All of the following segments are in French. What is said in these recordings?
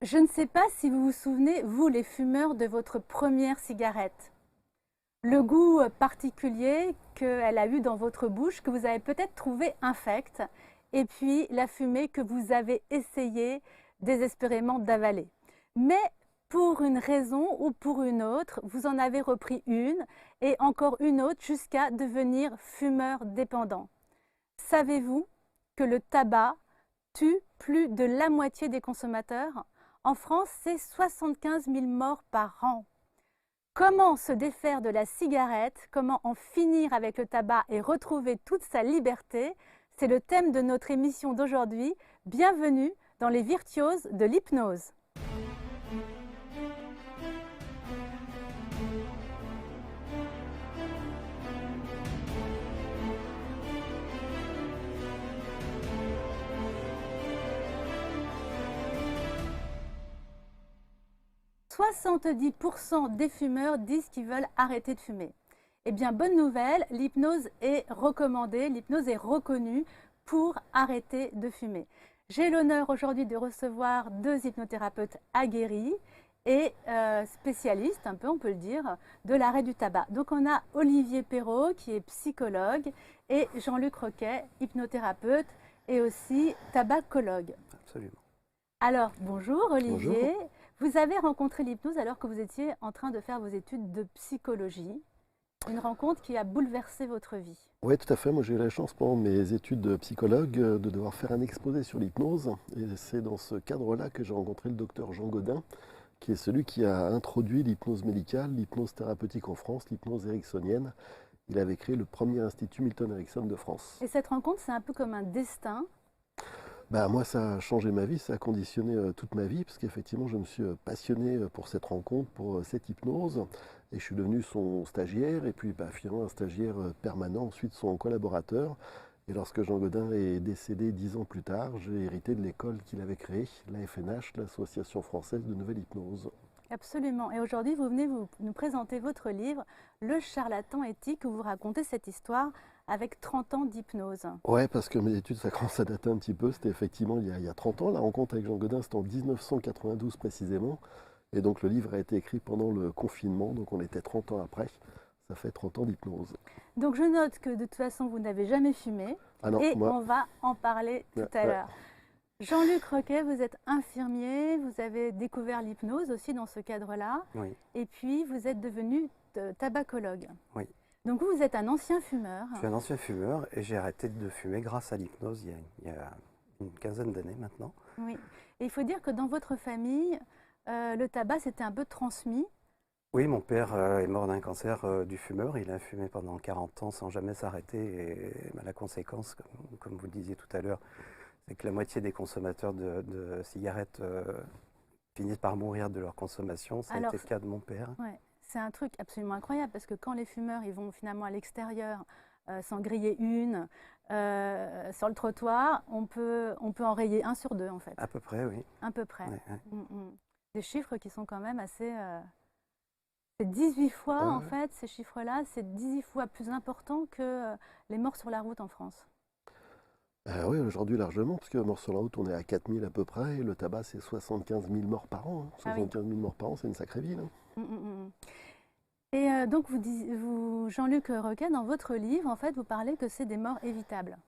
Je ne sais pas si vous vous souvenez, vous les fumeurs, de votre première cigarette. Le goût particulier qu'elle a eu dans votre bouche, que vous avez peut-être trouvé infect, et puis la fumée que vous avez essayé désespérément d'avaler. Mais pour une raison ou pour une autre, vous en avez repris une et encore une autre jusqu'à devenir fumeur dépendant. Savez-vous que le tabac tue plus de la moitié des consommateurs? En France, c'est 75 000 morts par an. Comment se défaire de la cigarette? Comment en finir avec le tabac et retrouver toute sa liberté? C'est le thème de notre émission d'aujourd'hui. Bienvenue dans les virtuoses de l'hypnose. 70% des fumeurs disent qu'ils veulent arrêter de fumer. Eh bien, bonne nouvelle, l'hypnose est recommandée, l'hypnose est reconnue pour arrêter de fumer. J'ai l'honneur aujourd'hui de recevoir deux hypnothérapeutes aguerris et spécialistes, un peu on peut le dire, de l'arrêt du tabac. Donc on a Olivier Perrault qui est psychologue et Jean-Luc Roquet, hypnothérapeute et aussi tabacologue. Absolument. Alors, bonjour Olivier. Bonjour. Vous avez rencontré l'hypnose alors que vous étiez en train de faire vos études de psychologie. Une rencontre qui a bouleversé votre vie. Oui, tout à fait. Moi, j'ai eu la chance pendant mes études de psychologue de devoir faire un exposé sur l'hypnose. Et c'est dans ce cadre-là que j'ai rencontré le docteur Jean Godin, qui est celui qui a introduit l'hypnose médicale, l'hypnose thérapeutique en France, l'hypnose ericksonienne. Il avait créé le premier institut Milton Erickson de France. Et cette rencontre, c'est un peu comme un destin. Bah, moi, ça a changé ma vie, ça a conditionné toute ma vie, parce qu'effectivement, je me suis passionné pour cette rencontre, pour cette hypnose, et je suis devenu son stagiaire, et puis finalement un stagiaire permanent, ensuite son collaborateur. Et lorsque Jean Godin est décédé 10 ans plus tard, j'ai hérité de l'école qu'il avait créée, la FNH, l'Association française de nouvelle hypnose. Absolument. Et aujourd'hui, vous venez nous présenter votre livre, Le charlatan éthique, où vous racontez cette histoire avec 30 ans d'hypnose. Ouais, parce que mes études, ça commence à dater un petit peu. C'était effectivement il y a 30 ans. La rencontre avec Jean Godin, c'était en 1992 précisément. Et donc le livre a été écrit pendant le confinement, donc on était 30 ans après. Ça fait 30 ans d'hypnose. Donc je note que de toute façon, vous n'avez jamais fumé Ah non, et moi, on va en parler tout à ouais. l'heure. Jean-Luc Roquet, vous êtes infirmier, vous avez découvert l'hypnose aussi dans ce cadre-là, Oui, et puis vous êtes devenu tabacologue. oui. Donc vous êtes un ancien fumeur. Je suis un ancien fumeur et j'ai arrêté de fumer grâce à l'hypnose il y a une quinzaine d'années maintenant. Oui. Et il faut dire que dans votre famille, le tabac s'était un peu transmis. Oui, mon père est mort d'un cancer du fumeur. Il a fumé pendant 40 ans sans jamais s'arrêter. Et la conséquence, comme vous le disiez tout à l'heure, c'est que la moitié des consommateurs de cigarettes finissent par mourir de leur consommation. Ça a Alors, été le cas de mon père. ouais, c'est un truc absolument incroyable parce que quand les fumeurs ils vont finalement à l'extérieur s'en griller une sur le trottoir, on peut enrayer un sur deux en fait, À peu près, oui. à peu près. Ouais, ouais. Mm, mm. Des chiffres qui sont quand même assez. C'est 18 Ah fois ouais, en ouais. fait, ces chiffres-là, c'est 18 fois plus important que les morts sur la route en France. Oui, aujourd'hui largement, parce que mort sur la route, on est à 4 000 à peu près, et le tabac, c'est 75 000 morts par an. Ah oui. 75 000 morts par an, c'est une sacrée ville. Mm, mm, mm. Et donc, Jean-Luc Roquet, dans votre livre, en fait, vous parlez que c'est des morts évitables.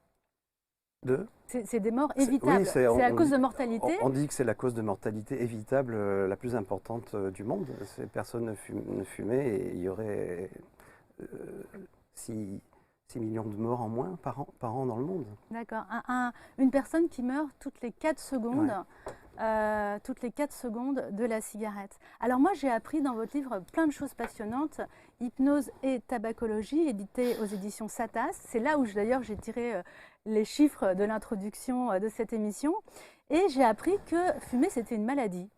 Deux. C'est des morts Oui, évitables. C'est à cause de mortalité. on dit que c'est la cause de mortalité évitable la plus importante du monde. Personne ne fumait et il y aurait 6 millions de morts en moins par an dans le monde. D'accord. Une personne qui meurt toutes les 4 secondes, Ouais. toutes les 4 secondes de la cigarette. Alors moi, j'ai appris dans votre livre plein de choses passionnantes. Hypnose et tabacologie, édité aux éditions Satas. C'est là où d'ailleurs j'ai tiré les chiffres de l'introduction de cette émission. Et j'ai appris que fumer, c'était une maladie.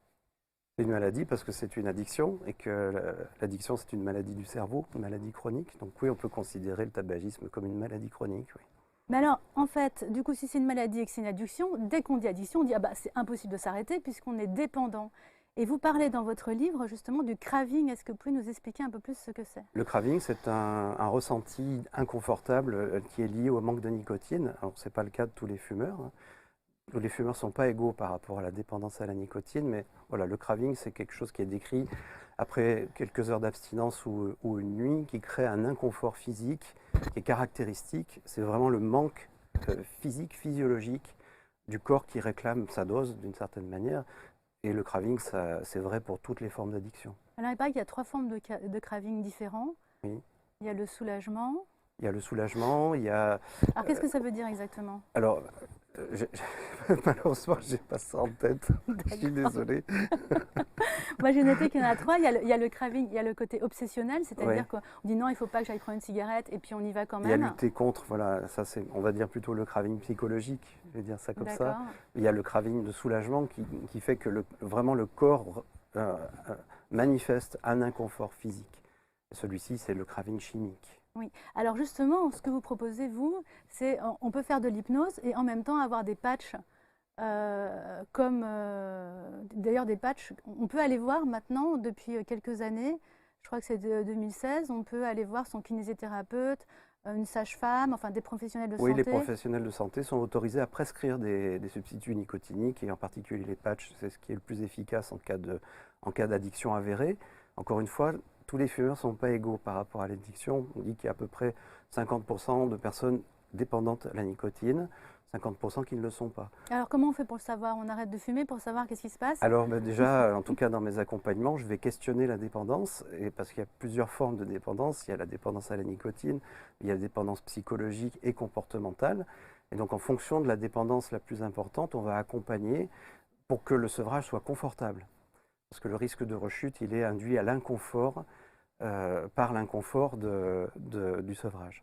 C'est une maladie parce que c'est une addiction et que l'addiction c'est une maladie du cerveau, une maladie chronique. Donc oui, on peut considérer le tabagisme comme une maladie chronique. Oui. Mais alors, en fait, du coup, si c'est une maladie et que c'est une addiction, dès qu'on dit addiction, on dit ah bah c'est impossible de s'arrêter puisqu'on est dépendant. Et vous parlez dans votre livre justement du craving. Est-ce que vous pouvez nous expliquer un peu plus ce que c'est? Le craving, c'est un ressenti inconfortable qui est lié au manque de nicotine. Alors, ce n'est pas le cas de tous les fumeurs, hein. les fumeurs ne sont pas égaux par rapport à la dépendance à la nicotine, mais voilà, le craving, c'est quelque chose qui est décrit après quelques heures d'abstinence ou une nuit, qui crée un inconfort physique qui est caractéristique. C'est vraiment le manque physique, physiologique du corps qui réclame sa dose d'une certaine manière. Et le craving, c'est vrai pour toutes les formes d'addiction. Alors, il paraît qu'il y a 3 formes de craving différents. Oui. Il y a le soulagement. Il y a le soulagement, il y a... Alors, qu'est-ce que ça veut dire exactement? Alors, malheureusement, je n'ai pas ça en tête. Je suis désolé. Moi, j'ai noté qu'il y en a 3. Il y a le craving, il y a le côté obsessionnel, c'est-à-dire Ouais. qu'on dit non, il ne faut pas que j'aille prendre une cigarette, et puis on y va quand Il y a même. lutter contre, voilà, ça c'est, on va dire plutôt le craving psychologique, je vais dire ça comme ça. D'accord. Il y a le craving de soulagement qui fait que vraiment le corps manifeste un inconfort physique. Et celui-ci, c'est le craving chimique. Oui. Alors justement, ce que vous proposez, vous, c'est on peut faire de l'hypnose et en même temps avoir des patchs d'ailleurs des patchs, on peut aller voir maintenant depuis quelques années, je crois que c'est de 2016, on peut aller voir son kinésithérapeute, une sage-femme, enfin des professionnels de Oui, les santé. professionnels de santé sont autorisés à prescrire des substituts nicotiniques et en particulier les patchs, c'est ce qui est le plus efficace en cas d'addiction avérée. Encore une fois, tous les fumeurs ne sont pas égaux par rapport à l'addiction. On dit qu'il y a à peu près 50% de personnes dépendantes à la nicotine, 50% qui ne le sont pas. Alors comment on fait pour le savoir? On arrête de fumer pour savoir qu'est-ce qui se passe? Alors déjà, en tout cas dans mes accompagnements, je vais questionner la dépendance, et parce qu'il y a plusieurs formes de dépendance. Il y a la dépendance à la nicotine, il y a la dépendance psychologique et comportementale. Et donc en fonction de la dépendance la plus importante, on va accompagner pour que le sevrage soit confortable. Parce que le risque de rechute, il est induit à l'inconfort, par l'inconfort du sevrage.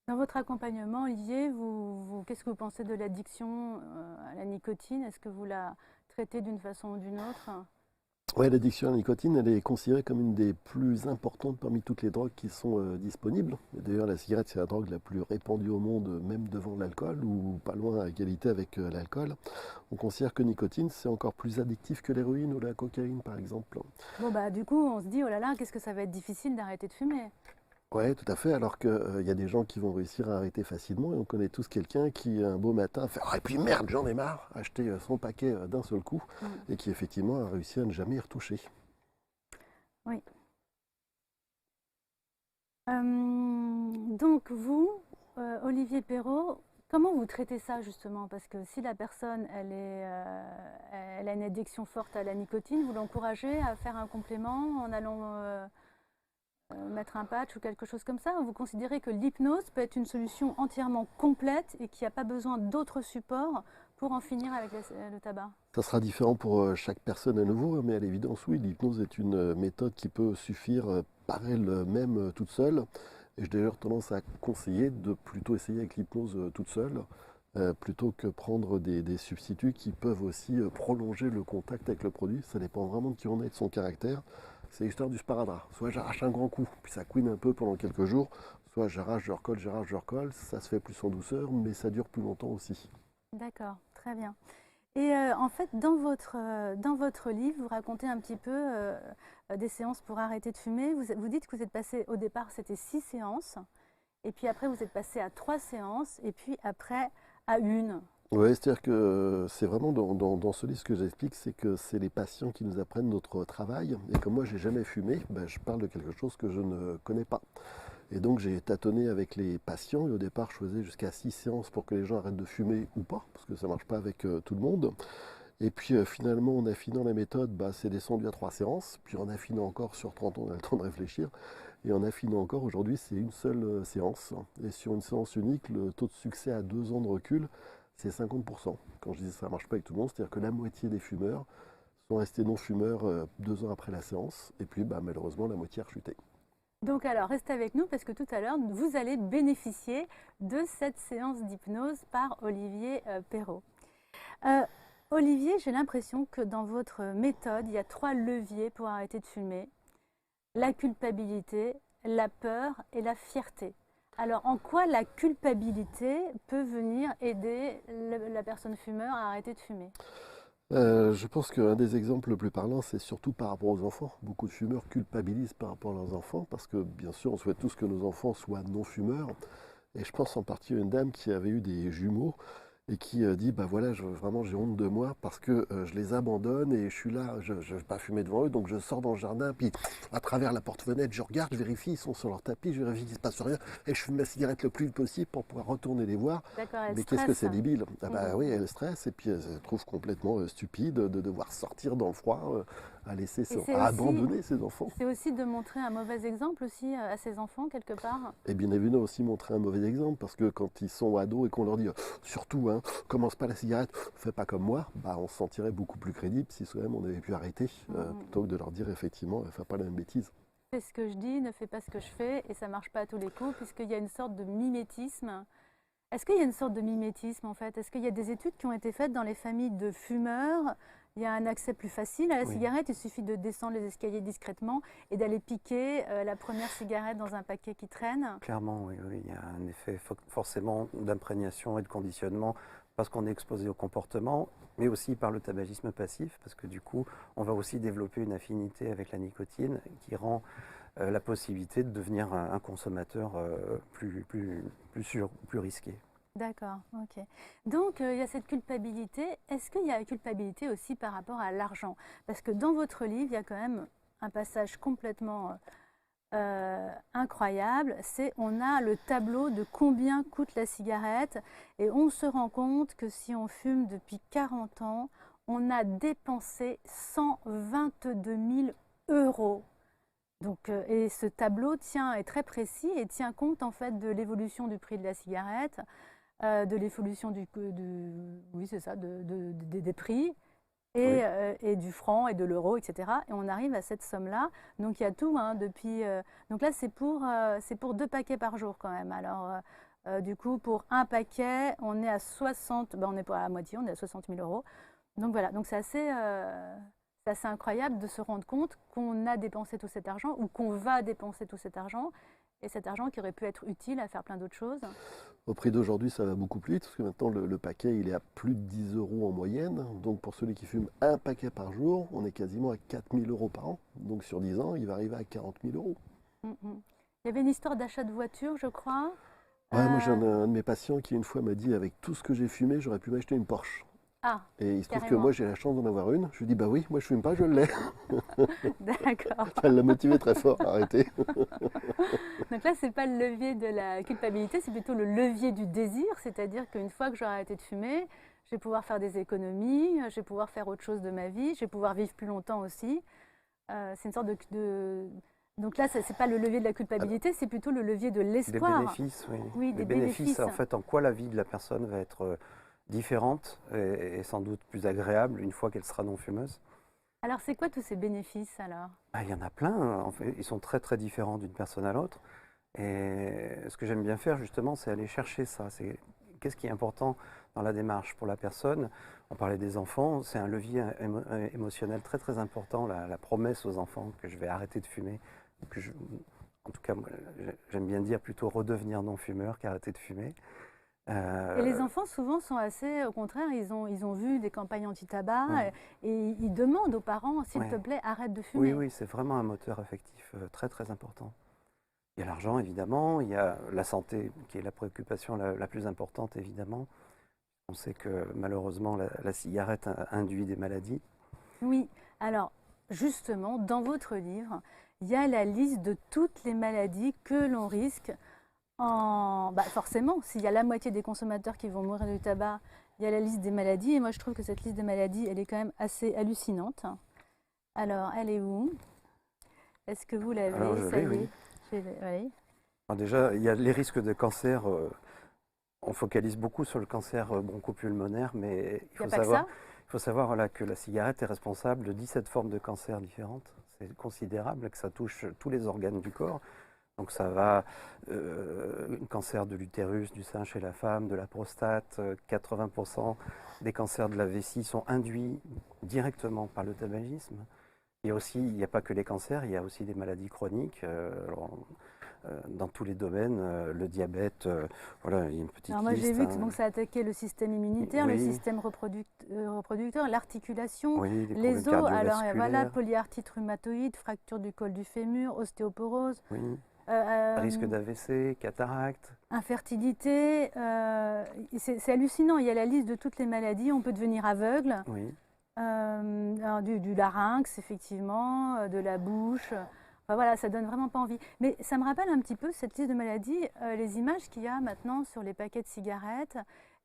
Dans votre accompagnement, Olivier, qu'est-ce que vous pensez de l'addiction à la nicotine? Est-ce que vous la traitez d'une façon ou d'une autre? Ouais, l'addiction à la nicotine, elle est considérée comme une des plus importantes parmi toutes les drogues qui sont disponibles. Et d'ailleurs, la cigarette, c'est la drogue la plus répandue au monde, même devant l'alcool, ou pas loin à égalité avec l'alcool. On considère que nicotine, c'est encore plus addictif que l'héroïne ou la cocaïne, par exemple. Bon, bah, du coup, on se dit, oh là là, qu'est-ce que ça va être difficile d'arrêter de fumer. Ouais, tout à fait, alors qu'il y a des gens qui vont réussir à arrêter facilement, et on connaît tous quelqu'un qui, un beau matin, fait « Ah, et puis merde, j'en ai marre !» acheter son paquet d'un seul coup, et qui effectivement a réussi à ne jamais y retoucher. Oui. Donc vous, Olivier Perrault, comment vous traitez ça justement? Parce que si la personne, elle a une addiction forte à la nicotine, vous l'encouragez à faire un complément en allant mettre un patch ou quelque chose comme ça? Vous considérez que l'hypnose peut être une solution entièrement complète et qu'il n'y a pas besoin d'autres supports pour en finir avec le tabac? Ça sera différent pour chaque personne à nouveau, mais à l'évidence, oui, l'hypnose est une méthode qui peut suffire par elle-même toute seule. Et j'ai d'ailleurs tendance à conseiller de plutôt essayer avec l'hypnose toute seule, plutôt que prendre des substituts qui peuvent aussi prolonger le contact avec le produit. Ça dépend vraiment de qui on est et de son caractère. C'est l'histoire du sparadrap. Soit j'arrache un grand coup, puis ça couine un peu pendant quelques jours, soit j'arrache, je recolle, j'arrache, je recolle. Ça se fait plus en douceur, mais ça dure plus longtemps aussi. D'accord, très bien. Et en fait, dans votre livre, vous racontez un petit peu des séances pour arrêter de fumer. Vous dites que vous êtes passé, au départ, c'était 6 séances, et puis après, vous êtes passé à 3 séances, et puis après, à une. Oui, c'est-à-dire que c'est vraiment dans ce livre ce que j'explique, c'est que c'est les patients qui nous apprennent notre travail. Et comme moi, j'ai jamais fumé, ben, je parle de quelque chose que je ne connais pas. Et donc, j'ai tâtonné avec les patients. Et au départ, je faisais jusqu'à 6 séances pour que les gens arrêtent de fumer ou pas, parce que ça ne marche pas avec tout le monde. Et puis finalement, en affinant la méthode, bah, c'est descendu à 3 séances. Puis en affinant encore, sur 30 ans, on a le temps de réfléchir. Et en affinant encore, aujourd'hui, c'est une seule séance. Et sur une séance unique, le taux de succès à 2 ans de recul, c'est 50%. Quand je dis ça ne marche pas avec tout le monde, c'est-à-dire que la moitié des fumeurs sont restés non-fumeurs 2 ans après la séance. Et puis bah, malheureusement, la moitié a rechuté. Donc alors, restez avec nous parce que tout à l'heure, vous allez bénéficier de cette séance d'hypnose par Olivier Perrault. Olivier, j'ai l'impression que dans votre méthode, il y a 3 leviers pour arrêter de fumer. La culpabilité, la peur et la fierté. Alors, en quoi la culpabilité peut venir aider la personne fumeur à arrêter de fumer? Je pense qu'un des exemples le plus parlant, c'est surtout par rapport aux enfants. Beaucoup de fumeurs culpabilisent par rapport à leurs enfants, parce que bien sûr, on souhaite tous que nos enfants soient non-fumeurs. Et je pense en partie à une dame qui avait eu des jumeaux. et qui dit bah voilà, vraiment j'ai honte de moi parce que je les abandonne et je suis là, je ne vais pas fumer devant eux, donc je sors dans le jardin, puis à travers la porte-fenêtre, je regarde, je vérifie, ils sont sur leur tapis, je vérifie qu'il ne se passe rien et je fume ma cigarette le plus vite possible pour pouvoir retourner les voir. D'accord, elle Mais qu'est-ce que stresse. c'est débile? Ah bah Mhm. oui, elle stresse et puis elle se trouve complètement stupide de devoir sortir dans le froid, Et à abandonner ses enfants. c'est aussi de montrer un mauvais exemple aussi à ses enfants quelque part. Et bien évidemment aussi montrer un mauvais exemple parce que quand ils sont ados et qu'on leur dit surtout commence pas la cigarette, fais pas comme moi, bah on se sentirait beaucoup plus crédible si soi-même on avait pu arrêter plutôt que de leur dire effectivement fais pas la même bêtise. Fais ce que je dis, ne fais pas ce que je fais, et ça marche pas à tous les coups puisqu'il y a une sorte de mimétisme. Est-ce qu'il y a une sorte de mimétisme en fait? Est-ce qu'il y a des études qui ont été faites dans les familles de fumeurs? Il y a un accès plus facile à la Oui. cigarette, il suffit de descendre les escaliers discrètement et d'aller piquer la première cigarette dans un paquet qui traîne. Clairement, oui, oui, il y a un effet forcément d'imprégnation et de conditionnement parce qu'on est exposé au comportement, mais aussi par le tabagisme passif, parce que du coup, on va aussi développer une affinité avec la nicotine qui rend la possibilité de devenir un consommateur plus sûr, plus risqué. D'accord, ok. Donc il y a cette culpabilité. Est-ce qu'il y a la culpabilité aussi par rapport à l'argent? Parce que dans votre livre, il y a quand même un passage complètement incroyable. C'est on a le tableau de combien coûte la cigarette et on se rend compte que si on fume depuis 40 ans, on a dépensé 122 000 euros. Donc, et ce tableau est très précis et tient compte en fait de l'évolution du prix de la cigarette, de l'évolution oui, c'est ça, des prix Oui. et du franc et de l'euro, etc. Et on arrive à cette somme-là. Donc il y a tout depuis. Donc là, c'est pour 2 paquets par jour quand même. Alors du coup, pour un paquet, on est à 60. Ben, on n'est pas à la moitié, on est à 60 000 euros. Donc voilà. Donc c'est assez incroyable de se rendre compte qu'on a dépensé tout cet argent ou qu'on va dépenser tout cet argent. Et cet argent qui aurait pu être utile à faire plein d'autres choses. Au prix d'aujourd'hui, ça va beaucoup plus vite parce que maintenant le paquet il est à plus de 10 euros en moyenne. Donc pour celui qui fume un paquet par jour, on est quasiment à 4 000 euros par an. Donc sur 10 ans, il va arriver à 40 000 euros. Il y avait une histoire d'achat de voiture, je crois. Ouais, moi j'ai un de mes patients qui une fois m'a dit avec tout ce que j'ai fumé, j'aurais pu m'acheter une Porsche. Ah, Et il se trouve que carrément. moi j'ai la chance d'en avoir une. Je lui dis bah oui, moi je fume pas, je l'ai. D'accord. Ça l'a motivé très fort à arrêter. Donc là, c'est pas le levier de la culpabilité, c'est plutôt le levier du désir. C'est-à-dire qu'une fois que j'aurai arrêté de fumer, je vais pouvoir faire des économies, je vais pouvoir faire autre chose de ma vie, je vais pouvoir vivre plus longtemps aussi. C'est une sorte Donc là, ce n'est pas le levier de la culpabilité, c'est plutôt le levier de Des l'espoir. bénéfices, oui. Oui, Des des bénéfices, bénéfices. en fait, en quoi la vie de la personne va être différente et sans doute plus agréable une fois qu'elle sera non fumeuse. Alors, c'est quoi tous ces bénéfices alors? Ah, il y en a plein, hein. En fait, ils sont très très différents d'une personne à l'autre. Et ce que j'aime bien faire justement, c'est aller chercher ça. C'est qu'est-ce qui est important dans la démarche pour la personne. On parlait des enfants, c'est un levier émotionnel très très important, la promesse aux enfants que je vais arrêter de fumer. En tout cas, moi, j'aime bien dire plutôt redevenir non-fumeur qu'arrêter de fumer. Et les enfants, souvent, sont assez, au contraire, ils ont vu des campagnes anti-tabac et ils demandent aux parents, s'il te plaît, arrête de fumer. Oui, oui, c'est vraiment un moteur affectif très, très important. Il y a l'argent, évidemment, il y a la santé, qui est la préoccupation la plus importante, évidemment. On sait que, malheureusement, la cigarette induit des maladies. Oui, alors, justement, dans votre livre, il y a la liste de toutes les maladies que l'on risque forcément, s'il y a la moitié des consommateurs qui vont mourir du tabac, il y a la liste des maladies. Et moi, je trouve que cette liste des maladies, elle est quand même assez hallucinante. Alors, elle est où? Est-ce que vous l'avez? Alors, je l'ai, oui. Oui. Alors déjà, il y a les risques de cancer. On focalise beaucoup sur le cancer bronchopulmonaire, mais il faut savoir voilà, que la cigarette est responsable de 17 formes de cancer différentes. C'est considérable que ça touche tous les organes du corps. Donc ça va, cancer de l'utérus, du sein chez la femme, de la prostate, 80% des cancers de la vessie sont induits directement par le tabagisme. Il n'y a pas que les cancers, il y a aussi des maladies chroniques. Dans tous les domaines, le diabète, voilà, il y a une petite Alors moi liste. j'ai vu que ça attaquait le système immunitaire, Oui. le système reproducteur, l'articulation, Oui, les os, alors voilà, cardiovasculaires. polyarthrite rhumatoïde, fracture du col du fémur, ostéoporose, Oui. Risque d'AVC, cataracte. Infertilité, c'est hallucinant. Il y a la liste de toutes les maladies. On peut devenir aveugle. Oui. Alors, du larynx, effectivement, de la bouche. Enfin, voilà, ça donne vraiment pas envie. Mais ça me rappelle un petit peu cette liste de maladies, les images qu'il y a maintenant sur les paquets de cigarettes.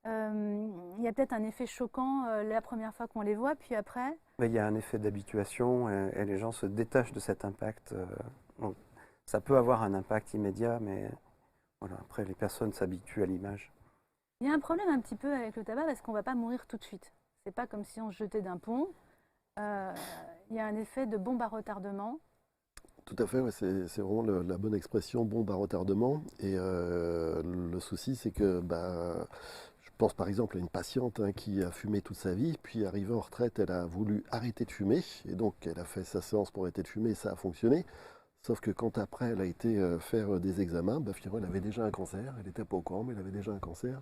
Il y a peut-être un effet choquant la première fois qu'on les voit, puis après. Mais il y a un effet d'habituation et les gens se détachent de cet impact. Donc, ça peut avoir un impact immédiat, mais voilà, après les personnes s'habituent à l'image. Il y a un problème un petit peu avec le tabac parce qu'on ne va pas mourir tout de suite. C'est pas comme si on se jetait d'un pont. Il y a un effet de bombe à retardement. Tout à fait, ouais, c'est vraiment la bonne expression, bombe à retardement. Et le souci, c'est que je pense par exemple à une patiente qui a fumé toute sa vie, puis arrivée en retraite, elle a voulu arrêter de fumer, et donc elle a fait sa séance pour arrêter de fumer, et ça a fonctionné. Sauf que quand après elle a été faire des examens, finalement elle avait déjà un cancer, elle n'était pas au courant, mais elle avait déjà un cancer,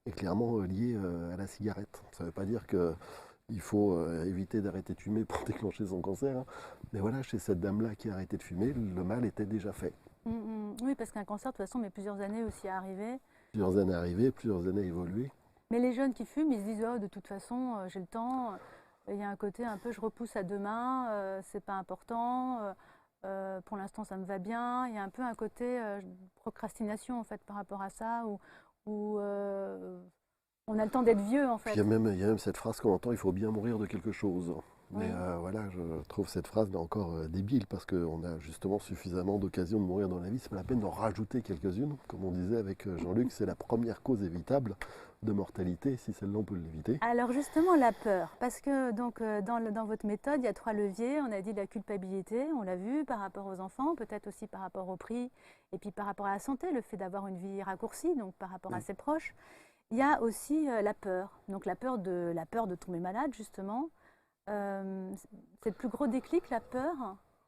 et clairement lié à la cigarette. Ça ne veut pas dire qu'il faut éviter d'arrêter de fumer pour déclencher son cancer, hein. Mais voilà, chez cette dame-là qui a arrêté de fumer, le mal était déjà fait. Oui, parce qu'un cancer, de toute façon, met plusieurs années aussi à arriver. Plusieurs années à arriver, plusieurs années à évoluer. Mais les jeunes qui fument, ils se disent oh, de toute façon, j'ai le temps. Il y a un côté un peu je repousse à demain, c'est pas important. Pour l'instant, ça me va bien. Il y a un peu un côté procrastination en fait par rapport à ça, où on a le temps d'être vieux en Puis fait. il y a même cette phrase qu'on entend, il faut bien mourir de quelque chose. Mais Oui. voilà, je trouve cette phrase là encore débile parce qu'on a justement suffisamment d'occasions de mourir dans la vie. C'est pas la peine d'en rajouter quelques-unes. Comme on disait avec Jean-Luc, c'est la première cause évitable de mortalité. Si celle-là, on peut l'éviter. Alors justement la peur, parce que donc dans votre méthode, il y a 3 leviers. On a dit la culpabilité, on l'a vu par rapport aux enfants, peut-être aussi par rapport au prix, et puis par rapport à la santé, le fait d'avoir une vie raccourcie, donc par rapport à ses proches. Il y a aussi la peur, donc la peur de tomber malade justement. C'est le plus gros déclic, la peur.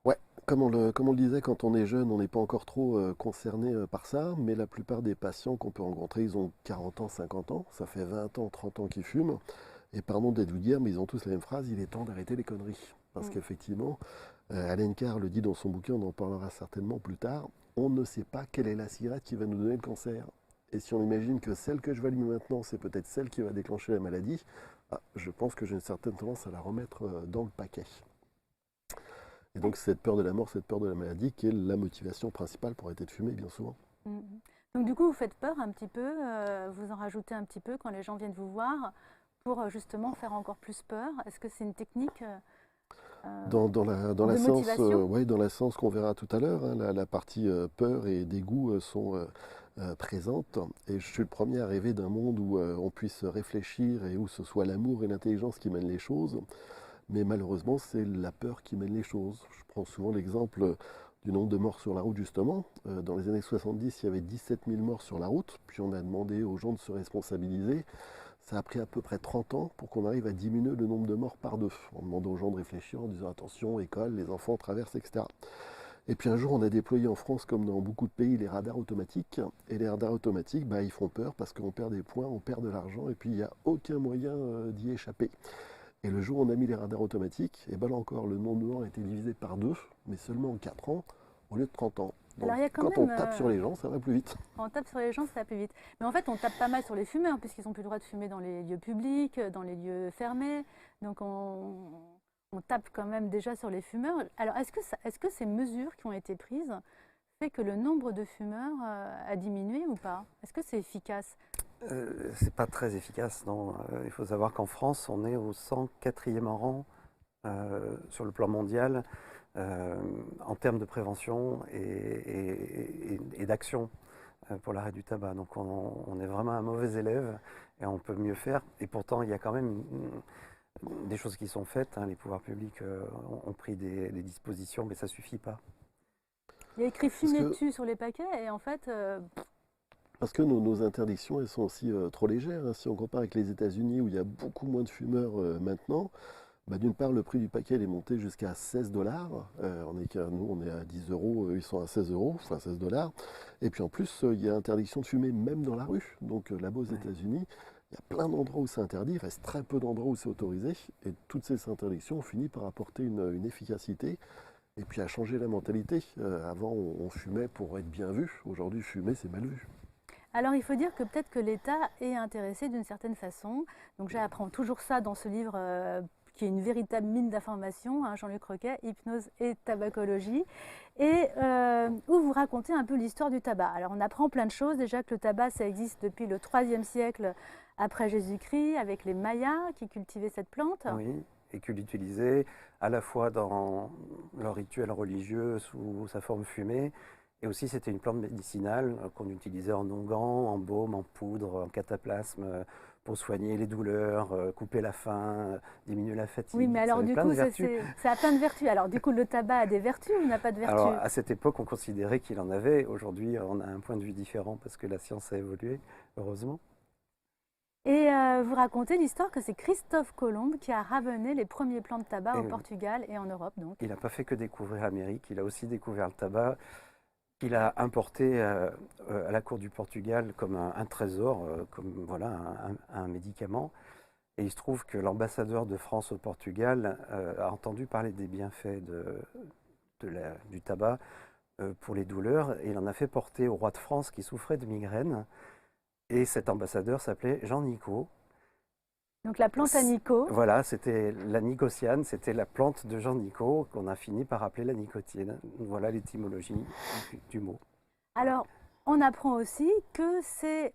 Ouais, comme on le disait, quand on est jeune, on n'est pas encore trop concerné par ça, mais la plupart des patients qu'on peut rencontrer, ils ont 40 ans, 50 ans, ça fait 20 ans, 30 ans qu'ils fument, et pardon d'être vous dire, mais ils ont tous la même phrase, il est temps d'arrêter les conneries. Parce qu'effectivement, Alain Carr le dit dans son bouquin, on en parlera certainement plus tard, on ne sait pas quelle est la cigarette qui va nous donner le cancer. Et si on imagine que celle que je vais allumer maintenant, c'est peut-être celle qui va déclencher la maladie, je pense que j'ai une certaine tendance à la remettre dans le paquet. Et donc cette peur de la mort, cette peur de la maladie qui est la motivation principale pour arrêter de fumer bien souvent. Donc du coup, vous faites peur un petit peu, vous en rajoutez un petit peu quand les gens viennent vous voir pour justement faire encore plus peur. Est-ce que c'est une technique Dans motivation la séance qu'on verra tout à l'heure, hein, la partie peur et dégoût sont présentes. Et je suis le premier à rêver d'un monde où on puisse réfléchir et où ce soit l'amour et l'intelligence qui mènent les choses. Mais malheureusement, c'est la peur qui mène les choses. Je prends souvent l'exemple du nombre de morts sur la route, justement. Dans les années 70, il y avait 17 000 morts sur la route. Puis on a demandé aux gens de se responsabiliser. Ça a pris à peu près 30 ans pour qu'on arrive à diminuer le nombre de morts par 2. En demandant aux gens de réfléchir, en disant attention, école, les enfants traversent, etc. Et puis un jour, on a déployé en France, comme dans beaucoup de pays, les radars automatiques. Et les radars automatiques, ils font peur parce qu'on perd des points, on perd de l'argent, et puis il n'y a aucun moyen d'y échapper. Et le jour où on a mis les radars automatiques, et là encore, le nombre de morts a été divisé par 2, mais seulement en 4 ans, au lieu de 30 ans. Donc, Alors, il y a quand même, on tape sur les gens, ça va plus vite. on tape sur les gens, ça va plus vite. Mais en fait, on tape pas mal sur les fumeurs, puisqu'ils n'ont plus le droit de fumer dans les lieux publics, dans les lieux fermés. Donc on tape quand même déjà sur les fumeurs. Alors, est-ce que ces mesures qui ont été prises fait que le nombre de fumeurs a diminué ou pas? Est-ce que c'est efficace? C'est pas très efficace, non. Il faut savoir qu'en France, on est au 104e rang sur le plan mondial en termes de prévention et d'action pour l'arrêt du tabac. Donc on est vraiment un mauvais élève et on peut mieux faire. Et pourtant, il y a quand même des choses qui sont faites. Les pouvoirs publics ont pris des dispositions, mais ça ne suffit pas. Il y a écrit fumer dessus sur les paquets et en fait... Parce que nos interdictions, elles sont aussi trop légères, hein. Si on compare avec les États-Unis où il y a beaucoup moins de fumeurs maintenant, d'une part, le prix du paquet est monté jusqu'à 16 $. Nous, on est à 10 €, ils sont à 16 €, enfin 16 $. Et puis en plus, il y a interdiction de fumer même dans la rue. Donc là-bas aux États-Unis, il y a plein d'endroits où c'est interdit, il reste très peu d'endroits où c'est autorisé. Et toutes ces interdictions ont fini par apporter une efficacité. et puis à changer la mentalité. Avant, on fumait pour être bien vu. Aujourd'hui, fumer, c'est mal vu. Alors il faut dire que peut-être que l'État est intéressé d'une certaine façon. Donc j'apprends toujours ça dans ce livre qui est une véritable mine d'informations, hein, Jean-Luc Roquet, Hypnose et tabacologie, et où vous racontez un peu l'histoire du tabac. Alors on apprend plein de choses, déjà que le tabac ça existe depuis le IIIe siècle après Jésus-Christ, avec les Mayas qui cultivaient cette plante. Oui, et que l'utilisaient à la fois dans leur rituel religieux sous sa forme fumée, et aussi c'était une plante médicinale qu'on utilisait en onguent, en baume, en poudre, en cataplasme, pour soigner les douleurs, couper la faim, diminuer la fatigue. Oui, mais alors Ça avait du plein coup, de vertus. ça a plein de vertus. Alors du coup, le tabac a des vertus ou n'a pas de Alors vertus? à cette époque, on considérait qu'il en avait. Aujourd'hui, on a un point de vue différent parce que la science a évolué, heureusement. Et vous racontez l'histoire que c'est Christophe Colomb qui a ramené les premiers plants de tabac Et au oui, Portugal et en Europe donc. il n'a pas fait que découvrir l'Amérique, il a aussi découvert le tabac qu'il a importé à la cour du Portugal comme un trésor, comme voilà, un médicament. Et il se trouve que l'ambassadeur de France au Portugal a entendu parler des bienfaits du tabac pour les douleurs et il en a fait porter au roi de France qui souffrait de migraine. Et cet ambassadeur s'appelait Jean Nicot. Donc la plante à Nico. Voilà, c'était la nicociane, c'était la plante de Jean Nicot qu'on a fini par appeler la nicotine. Voilà l'étymologie du mot. Alors on apprend aussi que c'est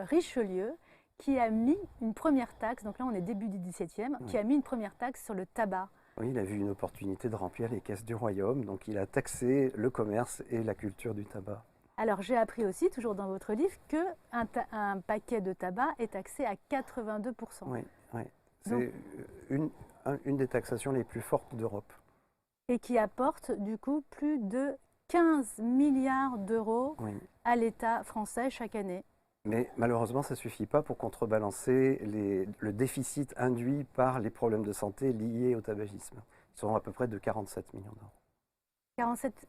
Richelieu qui a mis une première taxe, donc là on est début du XVIIe, qui a mis une première taxe sur le tabac. Oui, il a vu une opportunité de remplir les caisses du royaume, donc il a taxé le commerce et la culture du tabac. Alors j'ai appris aussi, toujours dans votre livre, qu'un paquet de tabac est taxé à 82%. Oui, oui. Donc, C'est une des taxations les plus fortes d'Europe. et qui apporte du coup plus de 15 milliards d'euros Oui. à l'État français chaque année. Mais malheureusement, ça ne suffit pas pour contrebalancer le déficit induit par les problèmes de santé liés au tabagisme. Ils sont à peu près de 47 millions d'euros. 47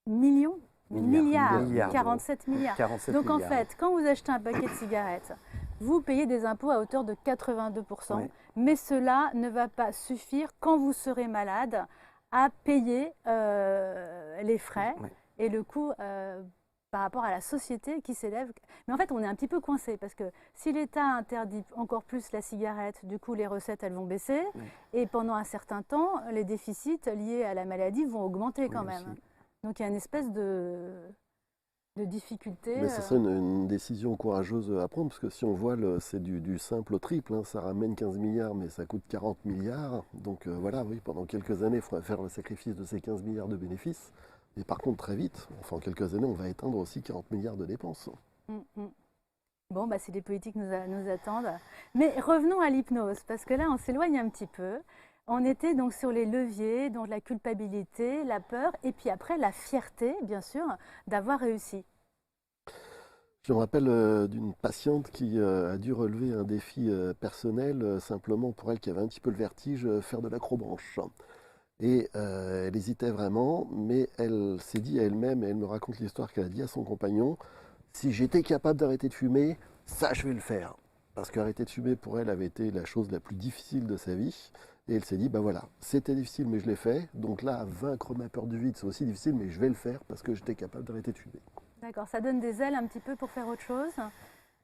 millions Milliards. Milliards. 47 milliards. 47 Donc en milliards. fait, quand vous achetez un paquet de cigarettes, vous payez des impôts à hauteur de 82%, Oui. mais cela ne va pas suffire quand vous serez malade à payer les frais Oui. et le coût par rapport à la société qui s'élève. Mais en fait, on est un petit peu coincé parce que si l'État interdit encore plus la cigarette, du coup, les recettes, elles vont baisser. Oui. Et pendant un certain temps, les déficits liés à la maladie vont augmenter quand Oui, même. aussi. Donc il y a une espèce de difficulté. Mais ce serait une décision courageuse à prendre, parce que si on voit, c'est du simple au triple, hein. Ça ramène 15 milliards, mais ça coûte 40 milliards. Donc voilà, oui, pendant quelques années, il faudra faire le sacrifice de ces 15 milliards de bénéfices. Et par contre, très vite, enfin en quelques années, on va éteindre aussi 40 milliards de dépenses. Bon, bah, si les politiques nous attendent. Mais revenons à l'hypnose, parce que là, on s'éloigne un petit peu. On était donc sur les leviers, donc la culpabilité, la peur, et puis après la fierté, bien sûr, d'avoir réussi. Je me rappelle d'une patiente qui a dû relever un défi personnel, simplement pour elle qui avait un petit peu le vertige, faire de l'acrobranche. Et elle hésitait vraiment, mais elle s'est dit à elle-même, et elle me raconte l'histoire qu'elle a dit à son compagnon, si j'étais capable d'arrêter de fumer, ça je vais le faire. Parce qu'arrêter de fumer pour elle avait été la chose la plus difficile de sa vie. Et elle s'est dit, bah voilà, c'était difficile mais je l'ai fait. Donc là, vaincre ma peur du vide, c'est aussi difficile, mais je vais le faire parce que j'étais capable d'arrêter de fumer. D'accord, ça donne des ailes un petit peu pour faire autre chose.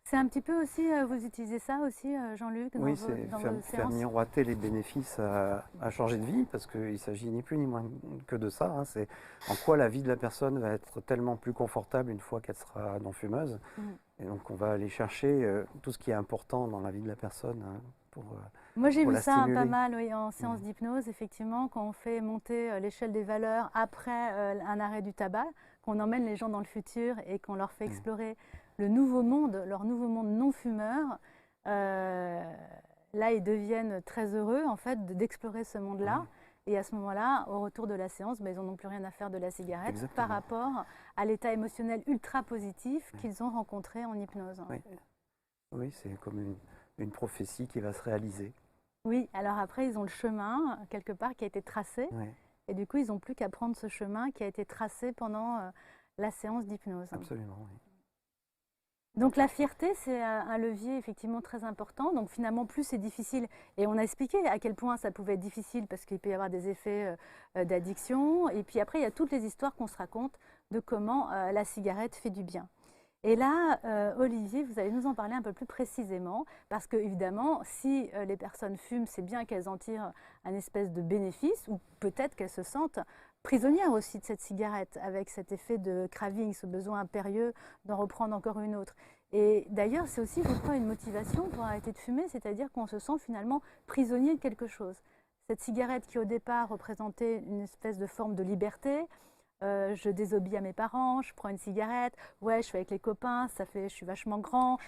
C'est un petit peu aussi, vous utilisez ça aussi, Jean-Luc, Oui, dans c'est vos faire séances? miroiter les bénéfices à changer de vie, parce qu'il s'agit ni plus ni moins que de ça, hein. C'est en quoi la vie de la personne va être tellement plus confortable une fois qu'elle sera non-fumeuse. Et donc on va aller chercher tout ce qui est important dans la vie de la personne, hein, pour Moi, j'ai pour vu la ça pas stimuler. mal oui, en séance d'hypnose, effectivement, quand on fait monter l'échelle des valeurs après un arrêt du tabac, qu'on emmène les gens dans le futur et qu'on leur fait explorer le nouveau monde, leur nouveau monde non fumeur. Là, ils deviennent très heureux en fait d'explorer ce monde-là. Et à ce moment-là, au retour de la séance, ils n'en ont plus rien à faire de la cigarette Exactement. par rapport à l'état émotionnel ultra positif qu'ils ont rencontré en hypnose. Oui, oui, c'est comme une prophétie qui va se réaliser. Oui, alors après, ils ont le chemin, quelque part, qui a été tracé. Oui, Et du coup, ils n'ont plus qu'à prendre ce chemin qui a été tracé pendant la séance d'hypnose. absolument. Oui. Donc la fierté, c'est un levier effectivement très important. Donc finalement, plus c'est difficile, et on a expliqué à quel point ça pouvait être difficile parce qu'il peut y avoir des effets d'addiction. Et puis après, il y a toutes les histoires qu'on se raconte de comment la cigarette fait du bien. Et là, Olivier, vous allez nous en parler un peu plus précisément, parce que évidemment, si les personnes fument, c'est bien qu'elles en tirent un espèce de bénéfice, ou peut-être qu'elles se sentent prisonnières aussi de cette cigarette, avec cet effet de craving, ce besoin impérieux d'en reprendre encore une autre. Et d'ailleurs, c'est aussi, je crois, une motivation pour arrêter de fumer, c'est-à-dire qu'on se sent finalement prisonnier de quelque chose. Cette cigarette qui au départ représentait une espèce de forme de liberté, je désobéis à mes parents, je prends une cigarette, ouais, je suis avec les copains, ça fait, je suis vachement grand,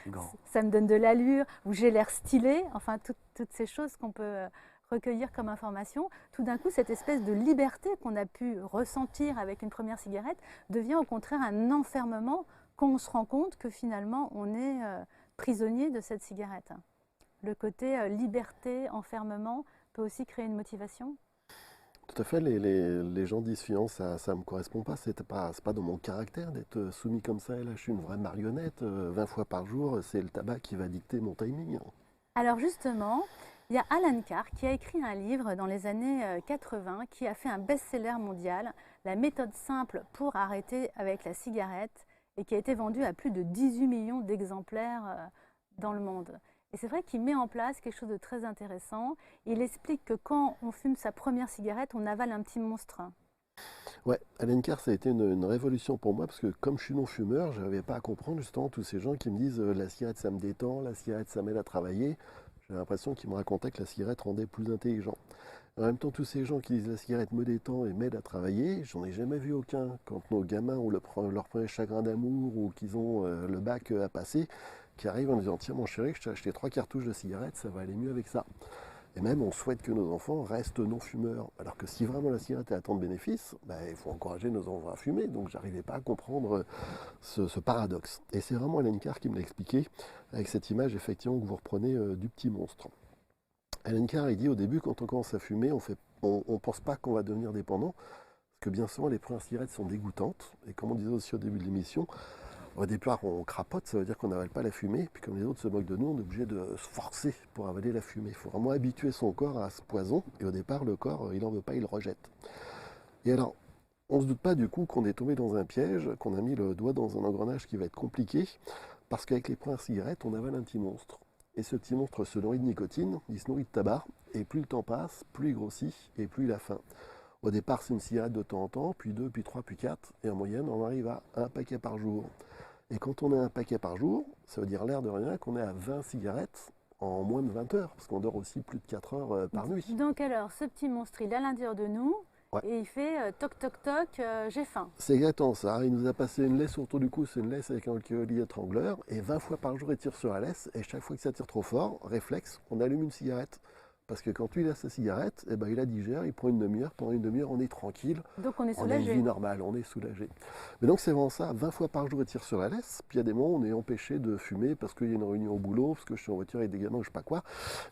ça me donne de l'allure, ou j'ai l'air stylé, enfin toutes ces choses qu'on peut recueillir comme information. Tout d'un coup, cette espèce de liberté qu'on a pu ressentir avec une première cigarette devient au contraire un enfermement quand on se rend compte que finalement on est prisonnier de cette cigarette. Le côté liberté, enfermement peut aussi créer une motivation. Tout à fait, les gens disent finalement ça ne me correspond pas, c'est pas dans mon caractère d'être soumis comme ça, et là je suis une vraie marionnette, 20 fois par jour, c'est le tabac qui va dicter mon timing. Alors justement, il y a Alan Carr qui a écrit un livre dans les années 80 qui a fait un best-seller mondial, La méthode simple pour arrêter avec la cigarette, et qui a été vendu à plus de 18 millions d'exemplaires dans le monde. Et c'est vrai qu'il met en place quelque chose de très intéressant. Il explique que quand on fume sa première cigarette, on avale un petit monstre. Ouais, Alan Carr, ça a été une révolution pour moi parce que comme je suis non-fumeur, je n'avais pas à comprendre justement tous ces gens qui me disent la cigarette ça me détend, la cigarette ça m'aide à travailler. J'ai l'impression qu'ils me racontaient que la cigarette rendait plus intelligent. En même temps, tous ces gens qui disent la cigarette me détend et m'aide à travailler, j'en ai jamais vu aucun. Quand nos gamins ont leur premier chagrin d'amour ou qu'ils ont le bac à passer, qui arrivent en disant tiens mon chéri, je t'ai acheté 3 cartouches de cigarettes, ça va aller mieux avec ça. Et même on souhaite que nos enfants restent non-fumeurs. Alors que si vraiment la cigarette a tant de bénéfices, il faut encourager nos enfants à fumer. Donc j'arrivais pas à comprendre ce paradoxe. Et c'est vraiment Alan Carr qui me l'a expliqué avec cette image effectivement que vous reprenez du petit monstre. Alan Carr il dit au début quand on commence à fumer, on pense pas qu'on va devenir dépendant. Parce que bien souvent les premières cigarettes sont dégoûtantes. Et comme on disait aussi au début de l'émission, au départ, on crapote, ça veut dire qu'on n'avale pas la fumée. Puis comme les autres se moquent de nous, on est obligé de se forcer pour avaler la fumée. Il faut vraiment habituer son corps à ce poison. Et au départ, le corps, il n'en veut pas, il le rejette. Et alors, on ne se doute pas du coup qu'on est tombé dans un piège, qu'on a mis le doigt dans un engrenage qui va être compliqué. Parce qu'avec les premières cigarettes, on avale un petit monstre. Et ce petit monstre se nourrit de nicotine, il se nourrit de tabac. Et plus le temps passe, plus il grossit et plus il a faim. Au départ, c'est une cigarette de temps en temps, puis 2, puis 3, puis 4. Et en moyenne, on arrive à un paquet par jour. Et quand on a un paquet par jour, ça veut dire l'air de rien qu'on est à 20 cigarettes en moins de 20 heures, parce qu'on dort aussi plus de 4 heures par nuit. Donc alors, ce petit monstre, il est à l'intérieur de nous, Ouais. et il fait toc toc toc, j'ai faim. C'est exactement ça. Il nous a passé une laisse autour du cou, c'est une laisse avec un collier étrangleur, et 20 fois par jour il tire sur la laisse, et chaque fois que ça tire trop fort, réflexe, on allume une cigarette. Parce que quand lui il a sa cigarette, il la digère, il prend une demi-heure, pendant une demi-heure on est tranquille, Donc on est on a une soulagé. vie normale, on est soulagé. Mais donc c'est vraiment ça, 20 fois par jour il tire sur la laisse, puis il y a des moments où on est empêché de fumer parce qu'il y a une réunion au boulot, parce que je suis en voiture avec des gamins ou je sais pas quoi,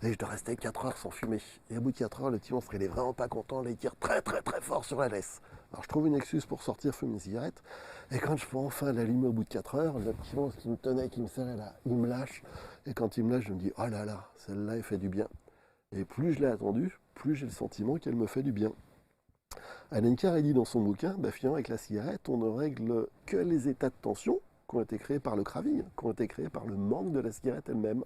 et je dois rester 4 heures sans fumer. Et au bout de 4 heures, le petit monstre il est vraiment pas content, là il tire très très très fort sur la laisse. Alors je trouve une excuse pour sortir fumer une cigarette, et quand je peux enfin l'allumer au bout de 4 heures, le petit monstre qui me tenait, qui me serrait là, il me lâche, et quand il me lâche je me dis oh là là, celle-là elle fait du bien. Et plus je l'ai attendue, plus j'ai le sentiment qu'elle me fait du bien. Alan Carr dit dans son bouquin, finalement avec la cigarette, on ne règle que les états de tension qui ont été créés par le craving, qui ont été créés par le manque de la cigarette elle-même.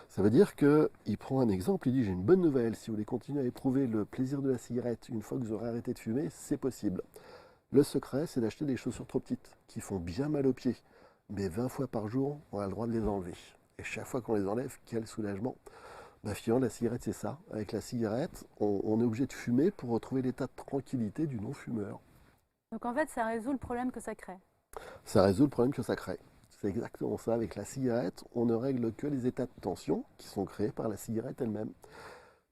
Ça veut dire qu'il prend un exemple, il dit j'ai une bonne nouvelle, si vous voulez continuer à éprouver le plaisir de la cigarette une fois que vous aurez arrêté de fumer, c'est possible. Le secret, c'est d'acheter des chaussures trop petites, qui font bien mal aux pieds. Mais 20 fois par jour, on a le droit de les enlever. Et chaque fois qu'on les enlève, quel soulagement. Finalement, la cigarette, c'est ça. Avec la cigarette, on est obligé de fumer pour retrouver l'état de tranquillité du non-fumeur. Donc en fait, ça résout le problème que ça crée. Ça résout le problème que ça crée. C'est exactement ça. Avec la cigarette, on ne règle que les états de tension qui sont créés par la cigarette elle-même.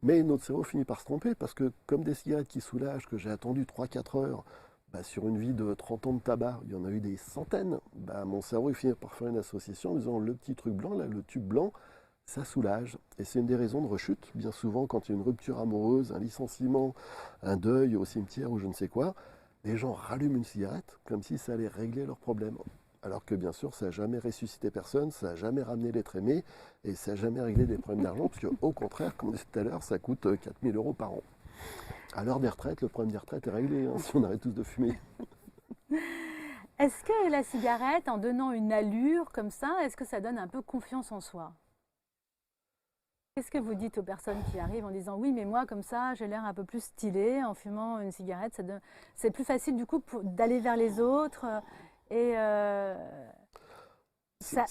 Mais notre cerveau finit par se tromper parce que comme des cigarettes qui soulagent, que j'ai attendu 3-4 heures, sur une vie de 30 ans de tabac, il y en a eu des centaines, mon cerveau il finit par faire une association en disant le petit truc blanc, là, le tube blanc, ça soulage. Et c'est une des raisons de rechute. Bien souvent, quand il y a une rupture amoureuse, un licenciement, un deuil au cimetière ou je ne sais quoi, les gens rallument une cigarette comme si ça allait régler leurs problèmes. Alors que bien sûr, ça n'a jamais ressuscité personne, ça n'a jamais ramené l'être aimé et ça n'a jamais réglé des problèmes d'argent, parce qu'au contraire, comme on disait tout à l'heure, ça coûte 4 000 € par an. À l'heure des retraites, le problème des retraites est réglé, hein, si on arrête tous de fumer. Est-ce que la cigarette, en donnant une allure comme ça, est-ce que ça donne un peu confiance en soi? Qu'est-ce que vous dites aux personnes qui arrivent en disant oui, mais moi comme ça, j'ai l'air un peu plus stylé en fumant une cigarette, c'est plus facile du coup d'aller vers les autres et ça,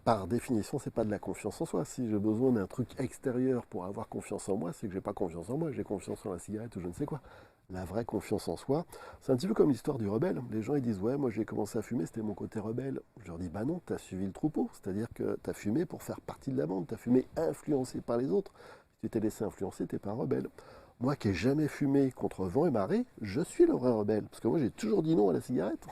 Par définition, c'est pas de la confiance en soi. Si j'ai besoin d'un truc extérieur pour avoir confiance en moi, c'est que j'ai pas confiance en moi, j'ai confiance en la cigarette ou je ne sais quoi. La vraie confiance en soi, c'est un petit peu comme l'histoire du rebelle. Les gens ils disent ouais, moi j'ai commencé à fumer, c'était mon côté rebelle. Je leur dis bah non, tu as suivi le troupeau, c'est-à-dire que tu as fumé pour faire partie de la bande, tu as fumé influencé par les autres. Si tu t'es laissé influencer, t'es pas un rebelle. Moi qui n'ai jamais fumé contre vent et marée, je suis le vrai rebelle, parce que moi j'ai toujours dit non à la cigarette.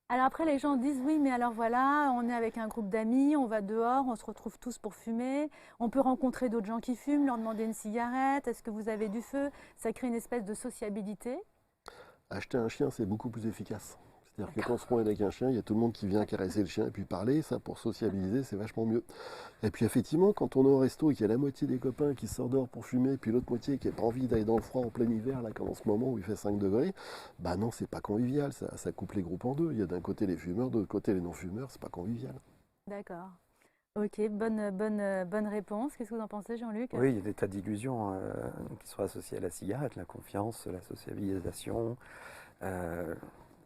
Alors après, les gens disent oui, mais alors voilà, on est avec un groupe d'amis, on va dehors, on se retrouve tous pour fumer, on peut rencontrer d'autres gens qui fument, leur demander une cigarette, est-ce que vous avez du feu? Ça crée une espèce de sociabilité. Acheter un chien, c'est beaucoup plus efficace. C'est-à-dire que quand on se promène avec un chien, il y a tout le monde qui vient caresser le chien et puis parler. Ça, pour sociabiliser, c'est vachement mieux. Et puis effectivement, quand on est au resto et qu'il y a la moitié des copains qui sortent dehors pour fumer, puis l'autre moitié qui n'a pas envie d'aller dans le froid en plein hiver, là, comme en ce moment où il fait 5 degrés, bah non, c'est pas convivial. Ça coupe les groupes en deux. Il y a d'un côté les fumeurs, de l'autre côté les non-fumeurs. C'est pas convivial. D'accord. Ok, bonne réponse. Qu'est-ce que vous en pensez, Jean-Luc? Oui, il y a des tas d'illusions qui sont associées à la cigarette, la confiance, la sociabilisation, euh,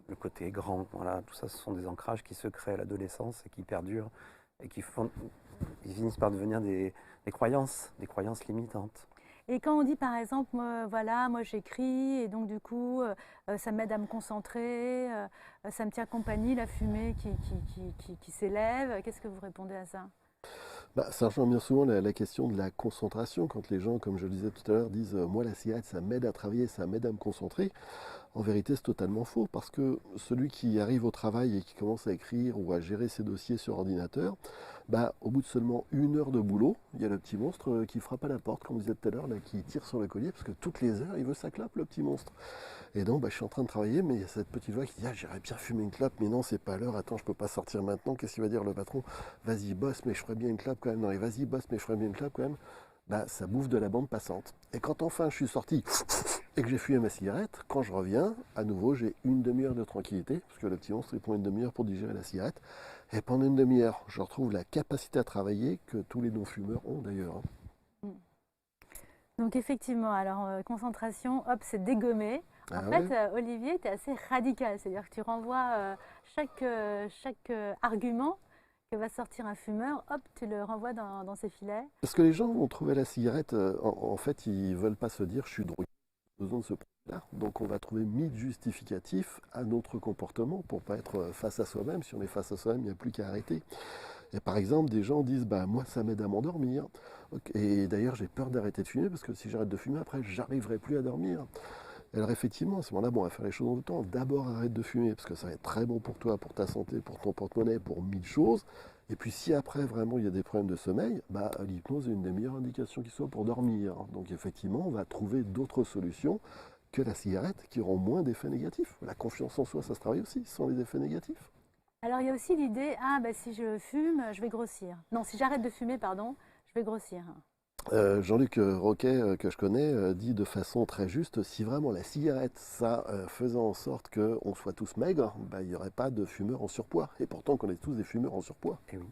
le côté grand, voilà, tout ça, ce sont des ancrages qui se créent à l'adolescence et qui perdurent et ils finissent par devenir des croyances limitantes. Et quand on dit par exemple, voilà, moi j'écris et donc du coup ça m'aide à me concentrer, ça me tient compagnie, la fumée qui s'élève, qu'est-ce que vous répondez à ça? Bah, ça rejoint bien souvent la question de la concentration. Quand les gens, comme je le disais tout à l'heure, disent moi la cigarette ça m'aide à travailler, ça m'aide à me concentrer. En vérité, c'est totalement faux parce que celui qui arrive au travail et qui commence à écrire ou à gérer ses dossiers sur ordinateur, bah, au bout de seulement 1 heure de boulot, il y a le petit monstre qui frappe à la porte, comme vous disiez tout à l'heure, là, qui tire sur le collier parce que toutes les heures, il veut sa clope, le petit monstre. Et donc, bah, je suis en train de travailler, mais il y a cette petite voix qui dit ah, j'irais bien fumer une clope, mais non, c'est pas l'heure, attends, je peux pas sortir maintenant. Qu'est-ce qu'il va dire le patron? Vas-y, bosse, mais je ferais bien une clope quand même. Non, et vas-y, bosse, mais je ferais bien une clope quand même. Bah, ça bouffe de la bande passante. Et quand enfin je suis sorti et que j'ai fumé ma cigarette, quand je reviens, à nouveau, j'ai une demi-heure de tranquillité, parce que le petit monstre, il prend une demi-heure pour digérer la cigarette. Et pendant une demi-heure, je retrouve la capacité à travailler que tous les non-fumeurs ont d'ailleurs, hein. Mm. Donc effectivement, alors concentration, hop, c'est dégommé. En Ah fait, ouais. Olivier, tu es assez radical, c'est-à-dire que tu renvoies chaque argument que va sortir un fumeur, hop, tu le renvoies dans ses filets. Parce que les gens vont trouver la cigarette, en fait, ils veulent pas se dire je suis drogué, j'ai besoin de ce produit-là. Donc on va trouver 1000 justificatifs à notre comportement pour pas être face à soi-même. Si on est face à soi-même, il n'y a plus qu'à arrêter. Et par exemple, des gens disent bah moi ça m'aide à m'endormir. Ok. Et d'ailleurs j'ai peur d'arrêter de fumer parce que si j'arrête de fumer après j'arriverai plus à dormir. Alors effectivement, à ce moment-là, bon, on va faire les choses en deux temps. D'abord, arrête de fumer, parce que ça va être très bon pour toi, pour ta santé, pour ton porte-monnaie, pour 1000 choses. Et puis si après, vraiment, il y a des problèmes de sommeil, bah, l'hypnose est une des meilleures indications qui soit pour dormir. Donc effectivement, on va trouver d'autres solutions que la cigarette qui auront moins d'effets négatifs. La confiance en soi, ça se travaille aussi, sans les effets négatifs. Alors il y a aussi l'idée, ah bah si je fume, je vais grossir. Non, si j'arrête de fumer, pardon, je vais grossir. Jean-Luc Roquet, que je connais, dit de façon très juste, si vraiment la cigarette, ça faisait en sorte qu'on soit tous maigres, bah, il n'y aurait pas de fumeurs en surpoids. Et pourtant, on est tous des fumeurs en surpoids. Et oui.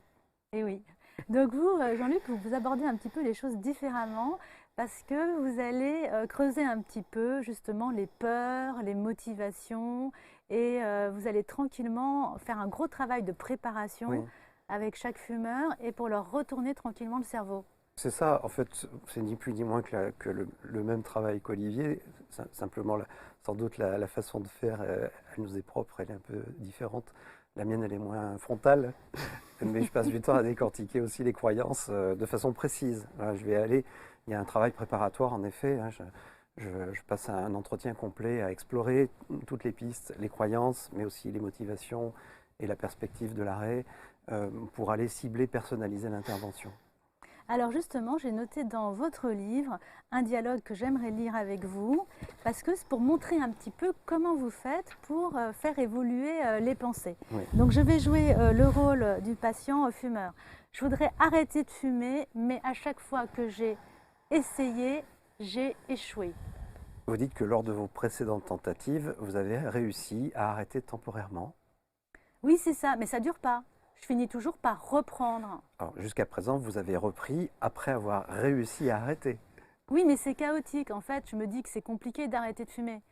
Et oui. Donc vous, Jean-Luc, vous abordez un petit peu les choses différemment parce que vous allez creuser un petit peu justement les peurs, les motivations et vous allez tranquillement faire un gros travail de préparation Oui. avec chaque fumeur et pour leur retourner tranquillement le cerveau. C'est ça, en fait, c'est ni plus ni moins que le même travail qu'Olivier. Simplement, sans doute, la façon de faire, elle nous est propre, elle est un peu différente. La mienne, elle est moins frontale, mais je passe du temps à décortiquer aussi les croyances de façon précise. Voilà, il y a un travail préparatoire, en effet, hein, je passe un entretien complet à explorer toutes les pistes, les croyances, mais aussi les motivations et la perspective de l'arrêt pour aller cibler, personnaliser l'intervention. Alors justement, j'ai noté dans votre livre un dialogue que j'aimerais lire avec vous, parce que c'est pour montrer un petit peu comment vous faites pour faire évoluer les pensées. Oui. Donc je vais jouer le rôle du patient fumeur. Je voudrais arrêter de fumer, mais à chaque fois que j'ai essayé, j'ai échoué. Vous dites que lors de vos précédentes tentatives, vous avez réussi à arrêter temporairement. Oui, c'est ça, mais ça dure pas. Je finis toujours par reprendre. Alors, jusqu'à présent, vous avez repris après avoir réussi à arrêter. Oui, mais c'est chaotique. En fait, je me dis que c'est compliqué d'arrêter de fumer.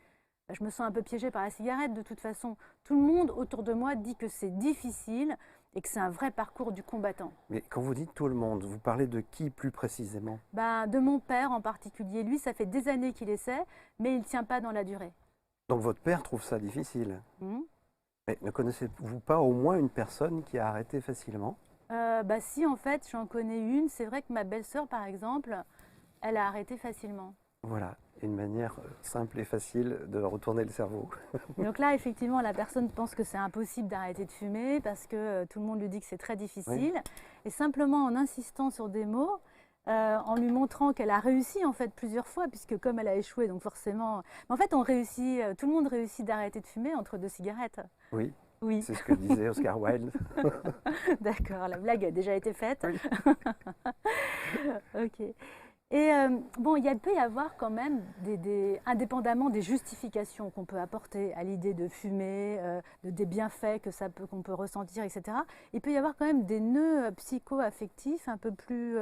Je me sens un peu piégée par la cigarette de toute façon. Tout le monde autour de moi dit que c'est difficile et que c'est un vrai parcours du combattant. Mais quand vous dites tout le monde, vous parlez de qui plus précisément? De mon père en particulier. Lui, ça fait des années qu'il essaie, mais il ne tient pas dans la durée. Donc votre père trouve ça difficile. Hmm. Mais ne connaissez-vous pas au moins une personne qui a arrêté facilement? Si, en fait, j'en connais une. C'est vrai que ma belle-sœur, par exemple, elle a arrêté facilement. Voilà, une manière simple et facile de retourner le cerveau. Donc là, effectivement, la personne pense que c'est impossible d'arrêter de fumer parce que tout le monde lui dit que c'est très difficile. Oui. Et simplement en insistant sur des mots, en lui montrant qu'elle a réussi en fait plusieurs fois, puisque comme elle a échoué, donc forcément... Mais en fait, on réussit, tout le monde réussit d'arrêter de fumer entre deux cigarettes. Oui, Oui, c'est ce que disait Oscar Wilde. d'accord, la blague a déjà été faite. Oui. Ok. Et il peut y avoir quand même, indépendamment des justifications qu'on peut apporter à l'idée de fumer, des bienfaits qu'on peut ressentir, etc., il peut y avoir quand même des nœuds psycho-affectifs un peu plus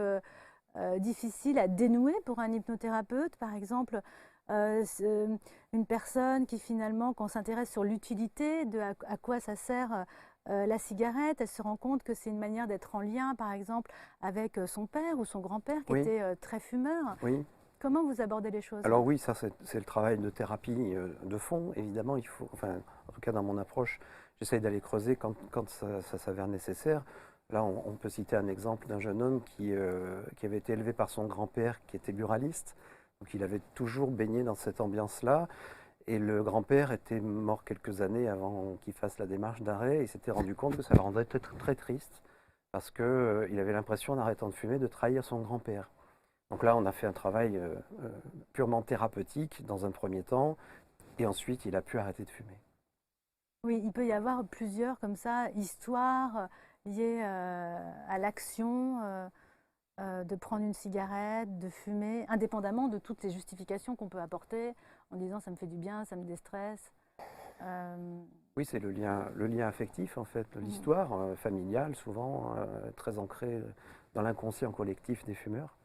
difficiles à dénouer pour un hypnothérapeute. Par exemple, une personne qui finalement, quand on s'intéresse sur l'utilité de à quoi ça sert la cigarette, elle se rend compte que c'est une manière d'être en lien, par exemple, avec son père ou son grand-père qui Oui. était très fumeur. Oui. Comment vous abordez les choses? Alors oui, ça c'est le travail de thérapie de fond. Évidemment, il faut, enfin, en tout cas dans mon approche, j'essaye d'aller creuser quand ça s'avère nécessaire. Là, on peut citer un exemple d'un jeune homme qui avait été élevé par son grand-père qui était buraliste. Donc il avait toujours baigné dans cette ambiance-là. Et le grand-père était mort quelques années avant qu'il fasse la démarche d'arrêt. Et il s'était rendu compte que ça le rendait très, très triste parce qu'il avait l'impression, en arrêtant de fumer, de trahir son grand-père. Donc là, on a fait un travail purement thérapeutique dans un premier temps. Et ensuite, il a pu arrêter de fumer. Oui, il peut y avoir plusieurs comme ça, histoires liées à l'action de prendre une cigarette, de fumer, indépendamment de toutes les justifications qu'on peut apporter en disant ça me fait du bien, ça me déstresse. Oui, c'est le lien affectif, en fait, l'histoire familiale, souvent très ancrée dans l'inconscient collectif des fumeurs.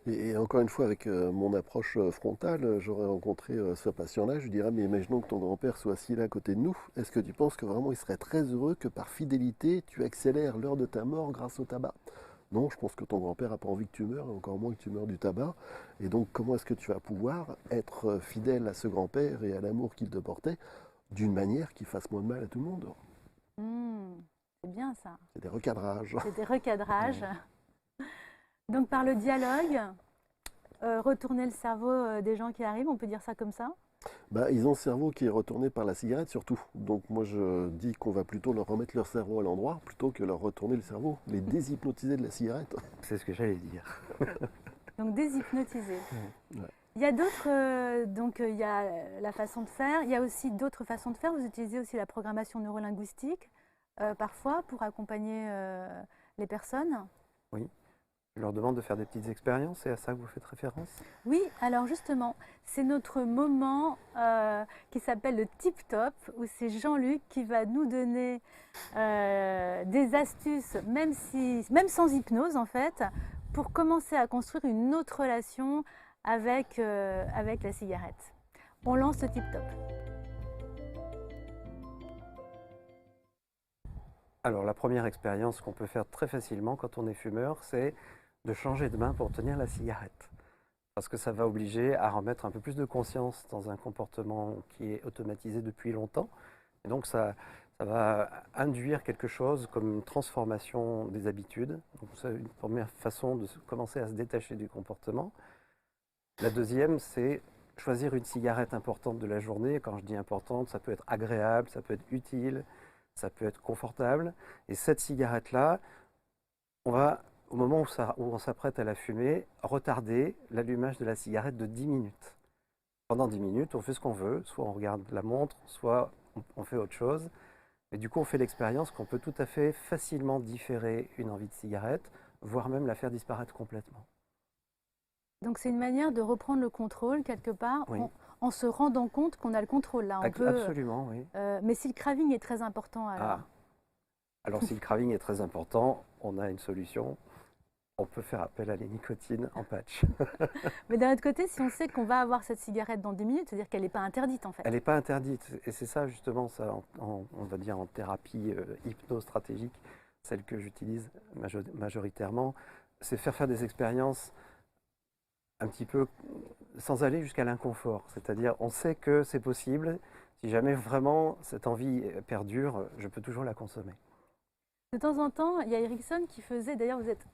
Et encore une fois, avec mon approche frontale, j'aurais rencontré ce patient-là, je lui dirais, mais imaginons que ton grand-père soit assis là à côté de nous. Est-ce que tu penses que vraiment il serait très heureux que par fidélité, tu accélères l'heure de ta mort grâce au tabac? Non, je pense que ton grand-père n'a pas envie que tu meurs, et encore moins que tu meurs du tabac. Et donc, comment est-ce que tu vas pouvoir être fidèle à ce grand-père et à l'amour qu'il te portait d'une manière qui fasse moins de mal à tout le monde? C'est bien ça. C'est des recadrages. C'est des recadrages. Donc par le dialogue, retourner le cerveau des gens qui arrivent, on peut dire ça comme ça? Ils ont le cerveau qui est retourné par la cigarette surtout. Donc moi je dis qu'on va plutôt leur remettre leur cerveau à l'endroit plutôt que leur retourner le cerveau, les déshypnotiser de la cigarette. C'est ce que j'allais dire. Donc déshypnotiser. Ouais. Il y a d'autres, il y a la façon de faire, il y a aussi d'autres façons de faire. Vous utilisez aussi la programmation neurolinguistique parfois pour accompagner les personnes. Oui. Je leur demande de faire des petites expériences, c'est à ça que vous faites référence? Oui, alors justement, c'est notre moment qui s'appelle le Tip Top, où c'est Jean-Luc qui va nous donner des astuces, même sans hypnose en fait, pour commencer à construire une autre relation avec la cigarette. On lance le Tip Top. Alors la première expérience qu'on peut faire très facilement quand on est fumeur, c'est de changer de main pour tenir la cigarette. Parce que ça va obliger à remettre un peu plus de conscience dans un comportement qui est automatisé depuis longtemps. Et donc ça va induire quelque chose comme une transformation des habitudes. Donc c'est une première façon de commencer à se détacher du comportement. La deuxième, c'est choisir une cigarette importante de la journée. Quand je dis importante, ça peut être agréable, ça peut être utile, ça peut être confortable. Et cette cigarette-là, on va au moment où on s'apprête à la fumer, retarder l'allumage de la cigarette de 10 minutes. Pendant 10 minutes, on fait ce qu'on veut, soit on regarde la montre, soit on fait autre chose. Et du coup, on fait l'expérience qu'on peut tout à fait facilement différer une envie de cigarette, voire même la faire disparaître complètement. Donc c'est une manière de reprendre le contrôle quelque part Oui, en se rendant compte qu'on a le contrôle là. absolument, oui. Mais si le craving est très important alors. Ah, alors si le craving est très important, on a une solution. On peut faire appel à la nicotine en patch. Mais d'un autre côté, si on sait qu'on va avoir cette cigarette dans 10 minutes, c'est-à-dire qu'elle n'est pas interdite en fait. Elle n'est pas interdite. Et c'est ça justement, ça, on va dire en thérapie hypnostratégique, celle que j'utilise majoritairement, c'est faire des expériences un petit peu sans aller jusqu'à l'inconfort. C'est-à-dire, on sait que c'est possible. Si jamais vraiment cette envie perdure, je peux toujours la consommer. De temps en temps, il y a Ericsson qui faisait, d'ailleurs vous êtes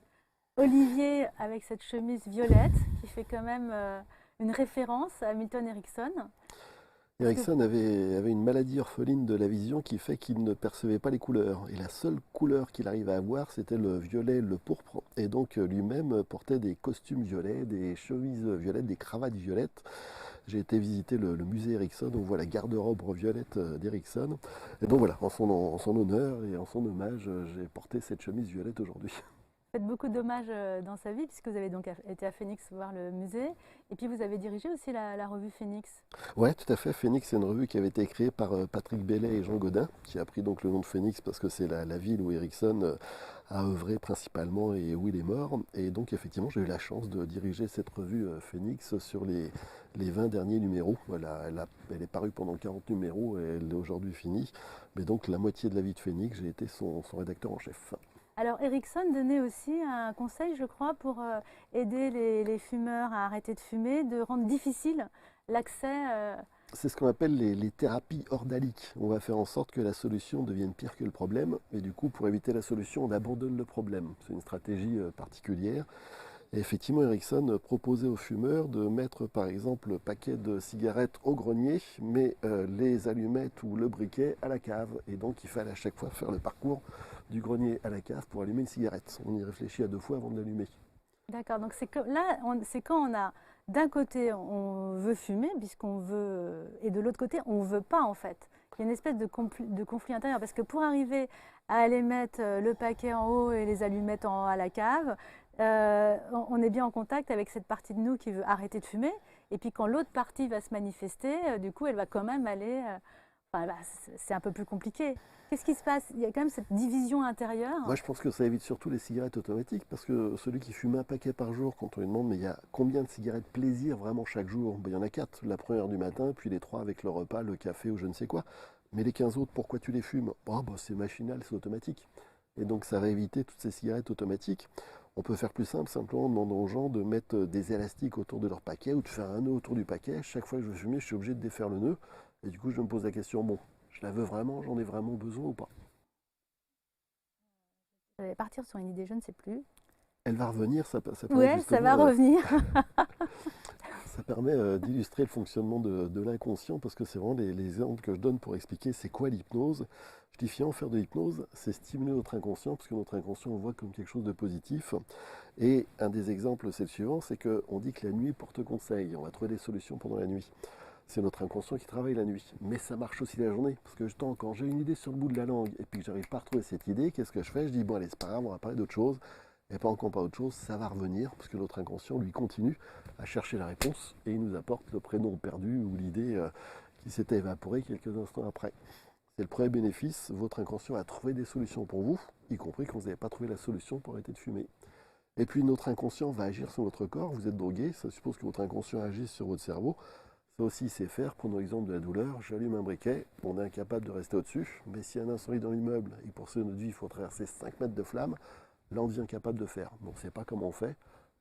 Olivier avec cette chemise violette, qui fait quand même une référence à Milton Erickson. Erickson avait une maladie orpheline de la vision qui fait qu'il ne percevait pas les couleurs. Et la seule couleur qu'il arrivait à voir, c'était le violet, le pourpre. Et donc lui-même portait des costumes violets, des chemises violettes, des cravates violettes. J'ai été visiter le musée Ericsson, on voit la garde-robe violette d'Ericsson. Et donc voilà, en son honneur et en son hommage, j'ai porté cette chemise violette aujourd'hui. Vous faites beaucoup d'hommages dans sa vie, puisque vous avez donc été à Phoenix voir le musée, et puis vous avez dirigé aussi la revue Phoenix. Ouais, tout à fait. Phoenix, c'est une revue qui avait été créée par Patrick Bellet et Jean Godin, qui a pris donc le nom de Phoenix parce que c'est la ville où Ericsson a œuvré principalement et où il est mort. Et donc effectivement, j'ai eu la chance de diriger cette revue Phoenix sur les 20 derniers numéros. Elle est parue pendant 40 numéros et elle est aujourd'hui finie. Mais donc la moitié de la vie de Phoenix, j'ai été son rédacteur en chef. Alors Ericsson donnait aussi un conseil, je crois, pour aider les fumeurs à arrêter de fumer, de rendre difficile l'accès. C'est ce qu'on appelle les thérapies ordaliques. On va faire en sorte que la solution devienne pire que le problème. Et du coup, pour éviter la solution, on abandonne le problème. C'est une stratégie particulière. Et effectivement, Ericsson proposait aux fumeurs de mettre par exemple le paquet de cigarettes au grenier, mais les allumettes ou le briquet à la cave. Et donc, il fallait à chaque fois faire le parcours du grenier à la cave pour allumer une cigarette. On y réfléchit à 2 fois avant de l'allumer. D'accord, donc c'est c'est quand on a d'un côté on veut fumer puisqu'on veut et de l'autre côté on veut pas en fait. Il y a une espèce de conflit intérieur parce que pour arriver à aller mettre le paquet en haut et les allumettes à la cave, on est bien en contact avec cette partie de nous qui veut arrêter de fumer et puis quand l'autre partie va se manifester, du coup elle va quand même aller. Enfin, c'est un peu plus compliqué. Qu'est-ce qui se passe? Il y a quand même cette division intérieure. Moi, je pense que ça évite surtout les cigarettes automatiques parce que celui qui fume un paquet par jour, quand on lui demande mais il y a combien de cigarettes plaisir vraiment chaque jour, ben, il y en a 4. La première du matin, puis les 3 avec le repas, le café ou je ne sais quoi. Mais les 15 autres, pourquoi tu les fumes? Oh, ben, c'est machinal, c'est automatique. Et donc ça va éviter toutes ces cigarettes automatiques. On peut faire plus simple, simplement en demandant aux gens de mettre des élastiques autour de leur paquet ou de faire un nœud autour du paquet. Chaque fois que je veux fumer, je suis obligé de défaire le nœud. Et du coup, je me pose la question, bon, je la veux vraiment, j'en ai vraiment besoin ou pas? Je vais partir sur une idée, je ne sais plus. Elle va revenir, ça permet Ouais, ça va justement, revenir. ça permet d'illustrer le fonctionnement de l'inconscient parce que c'est vraiment les exemples que je donne pour expliquer c'est quoi l'hypnose. Je dis finalement faire de l'hypnose, c'est stimuler notre inconscient parce que notre inconscient on voit comme quelque chose de positif. Et un des exemples c'est le suivant, c'est qu'on dit que la nuit porte conseil, on va trouver des solutions pendant la nuit. C'est notre inconscient qui travaille la nuit. Mais ça marche aussi la journée. Parce que justement, quand j'ai une idée sur le bout de la langue et puis que j'arrive pas à retrouver cette idée, qu'est-ce que je fais? Je dis, bon allez, c'est pas grave, on va parler d'autre chose. Et pendant qu'on parle d'autre chose, ça va revenir, parce que notre inconscient, lui, continue à chercher la réponse et il nous apporte le prénom perdu ou l'idée qui s'était évaporée quelques instants après. C'est le premier bénéfice, votre inconscient a trouvé des solutions pour vous, y compris quand vous n'avez pas trouvé la solution pour arrêter de fumer. Et puis notre inconscient va agir sur votre corps, vous êtes drogué, ça suppose que votre inconscient agisse sur votre cerveau. Ça aussi, c'est faire. Prenons l'exemple de la douleur. J'allume un briquet, on est incapable de rester au-dessus. Mais s'il y a un incendie dans l'immeuble et pour sauver notre vie, il faut traverser 5 mètres de flamme, là, on devient capable de faire. Mais on ne sait pas comment on fait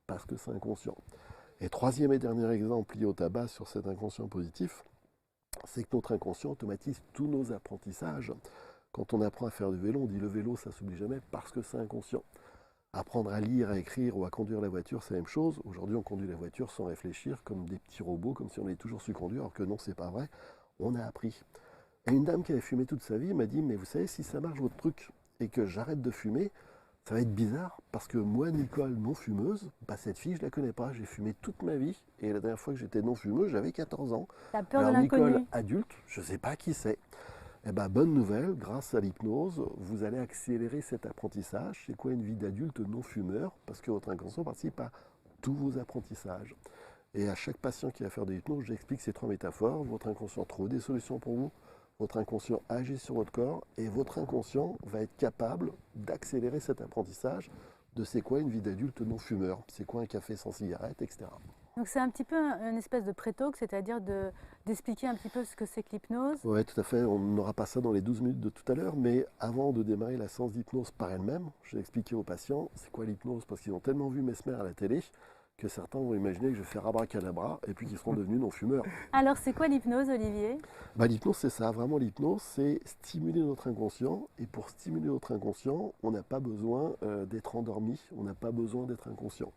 parce que c'est inconscient. Et troisième et dernier exemple lié au tabac sur cet inconscient positif, c'est que notre inconscient automatise tous nos apprentissages. Quand on apprend à faire du vélo, on dit le vélo, ça s'oublie jamais parce que c'est inconscient. Apprendre à lire, à écrire ou à conduire la voiture, c'est la même chose. Aujourd'hui, on conduit la voiture sans réfléchir, comme des petits robots, comme si on avait toujours su conduire, alors que non, c'est pas vrai. On a appris. Et une dame qui avait fumé toute sa vie m'a dit, mais vous savez, si ça marche votre truc et que j'arrête de fumer, Ça va être bizarre parce que moi, Nicole, non fumeuse, bah, cette fille, je la connais pas. J'ai fumé toute ma vie. Et la dernière fois que j'étais non fumeuse, j'avais 14 ans. La peur de Alors Nicole, l'inconnu. adulte, je ne sais pas qui c'est. Eh ben, bonne nouvelle, grâce à l'hypnose, vous allez accélérer cet apprentissage. C'est quoi une vie d'adulte non fumeur? Parce que votre inconscient participe à tous vos apprentissages. Et à chaque patient qui va faire de l'hypnose, j'explique ces trois métaphores. Votre inconscient trouve des solutions pour vous, votre inconscient agit sur votre corps, et votre inconscient va être capable d'accélérer cet apprentissage de c'est quoi une vie d'adulte non fumeur, c'est quoi un café sans cigarette, etc. Donc c'est un petit peu une espèce de pré-talk, c'est-à-dire d'expliquer un petit peu ce que c'est que l'hypnose. Oui, tout à fait. On n'aura pas ça dans les 12 minutes de tout à l'heure, mais avant de démarrer la séance d'hypnose par elle-même, j'ai expliqué aux patients c'est quoi l'hypnose, parce qu'ils ont tellement vu Mesmer à la télé que certains vont imaginer que je vais faire abracadabra et puis qu'ils seront devenus non-fumeurs. Alors c'est quoi l'hypnose, Olivier? Bah, l'hypnose, c'est ça. Vraiment, l'hypnose, c'est stimuler notre inconscient. Et pour stimuler notre inconscient, on n'a pas besoin d'être endormi, on n'a pas besoin d'être inconscient.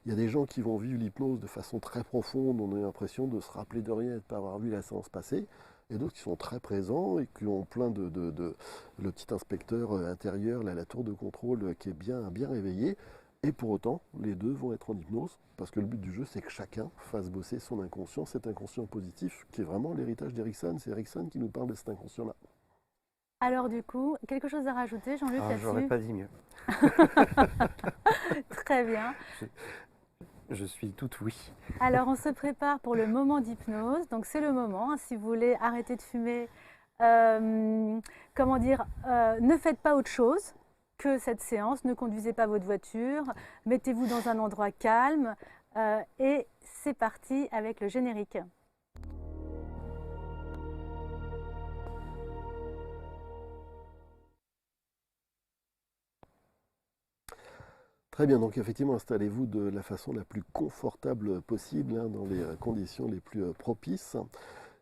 Il y a des gens qui vont vivre l'hypnose de façon très profonde, on a l'impression de se rappeler de rien et de ne pas avoir vu la séance passer. Et d'autres qui sont très présents et qui ont plein le petit inspecteur intérieur, là, la tour de contrôle qui est bien, bien réveillé. Et pour autant, les deux vont être en hypnose, parce que le but du jeu, c'est que chacun fasse bosser son inconscient, cet inconscient positif, qui est vraiment l'héritage d'Erickson. C'est Erickson qui nous parle de cet inconscient-là. Alors du coup, quelque chose à rajouter, Jean-Luc, Ah, j'aurais là-dessus? pas dit mieux. Très bien. Je suis tout oui. Alors on se prépare pour le moment d'hypnose. Donc c'est le moment, hein, si vous voulez arrêter de fumer, comment dire, ne faites pas autre chose que cette séance, ne conduisez pas votre voiture, mettez-vous dans un endroit calme et c'est parti avec le générique. Très bien, donc effectivement, installez-vous de la façon la plus confortable possible, hein, dans les conditions les plus propices.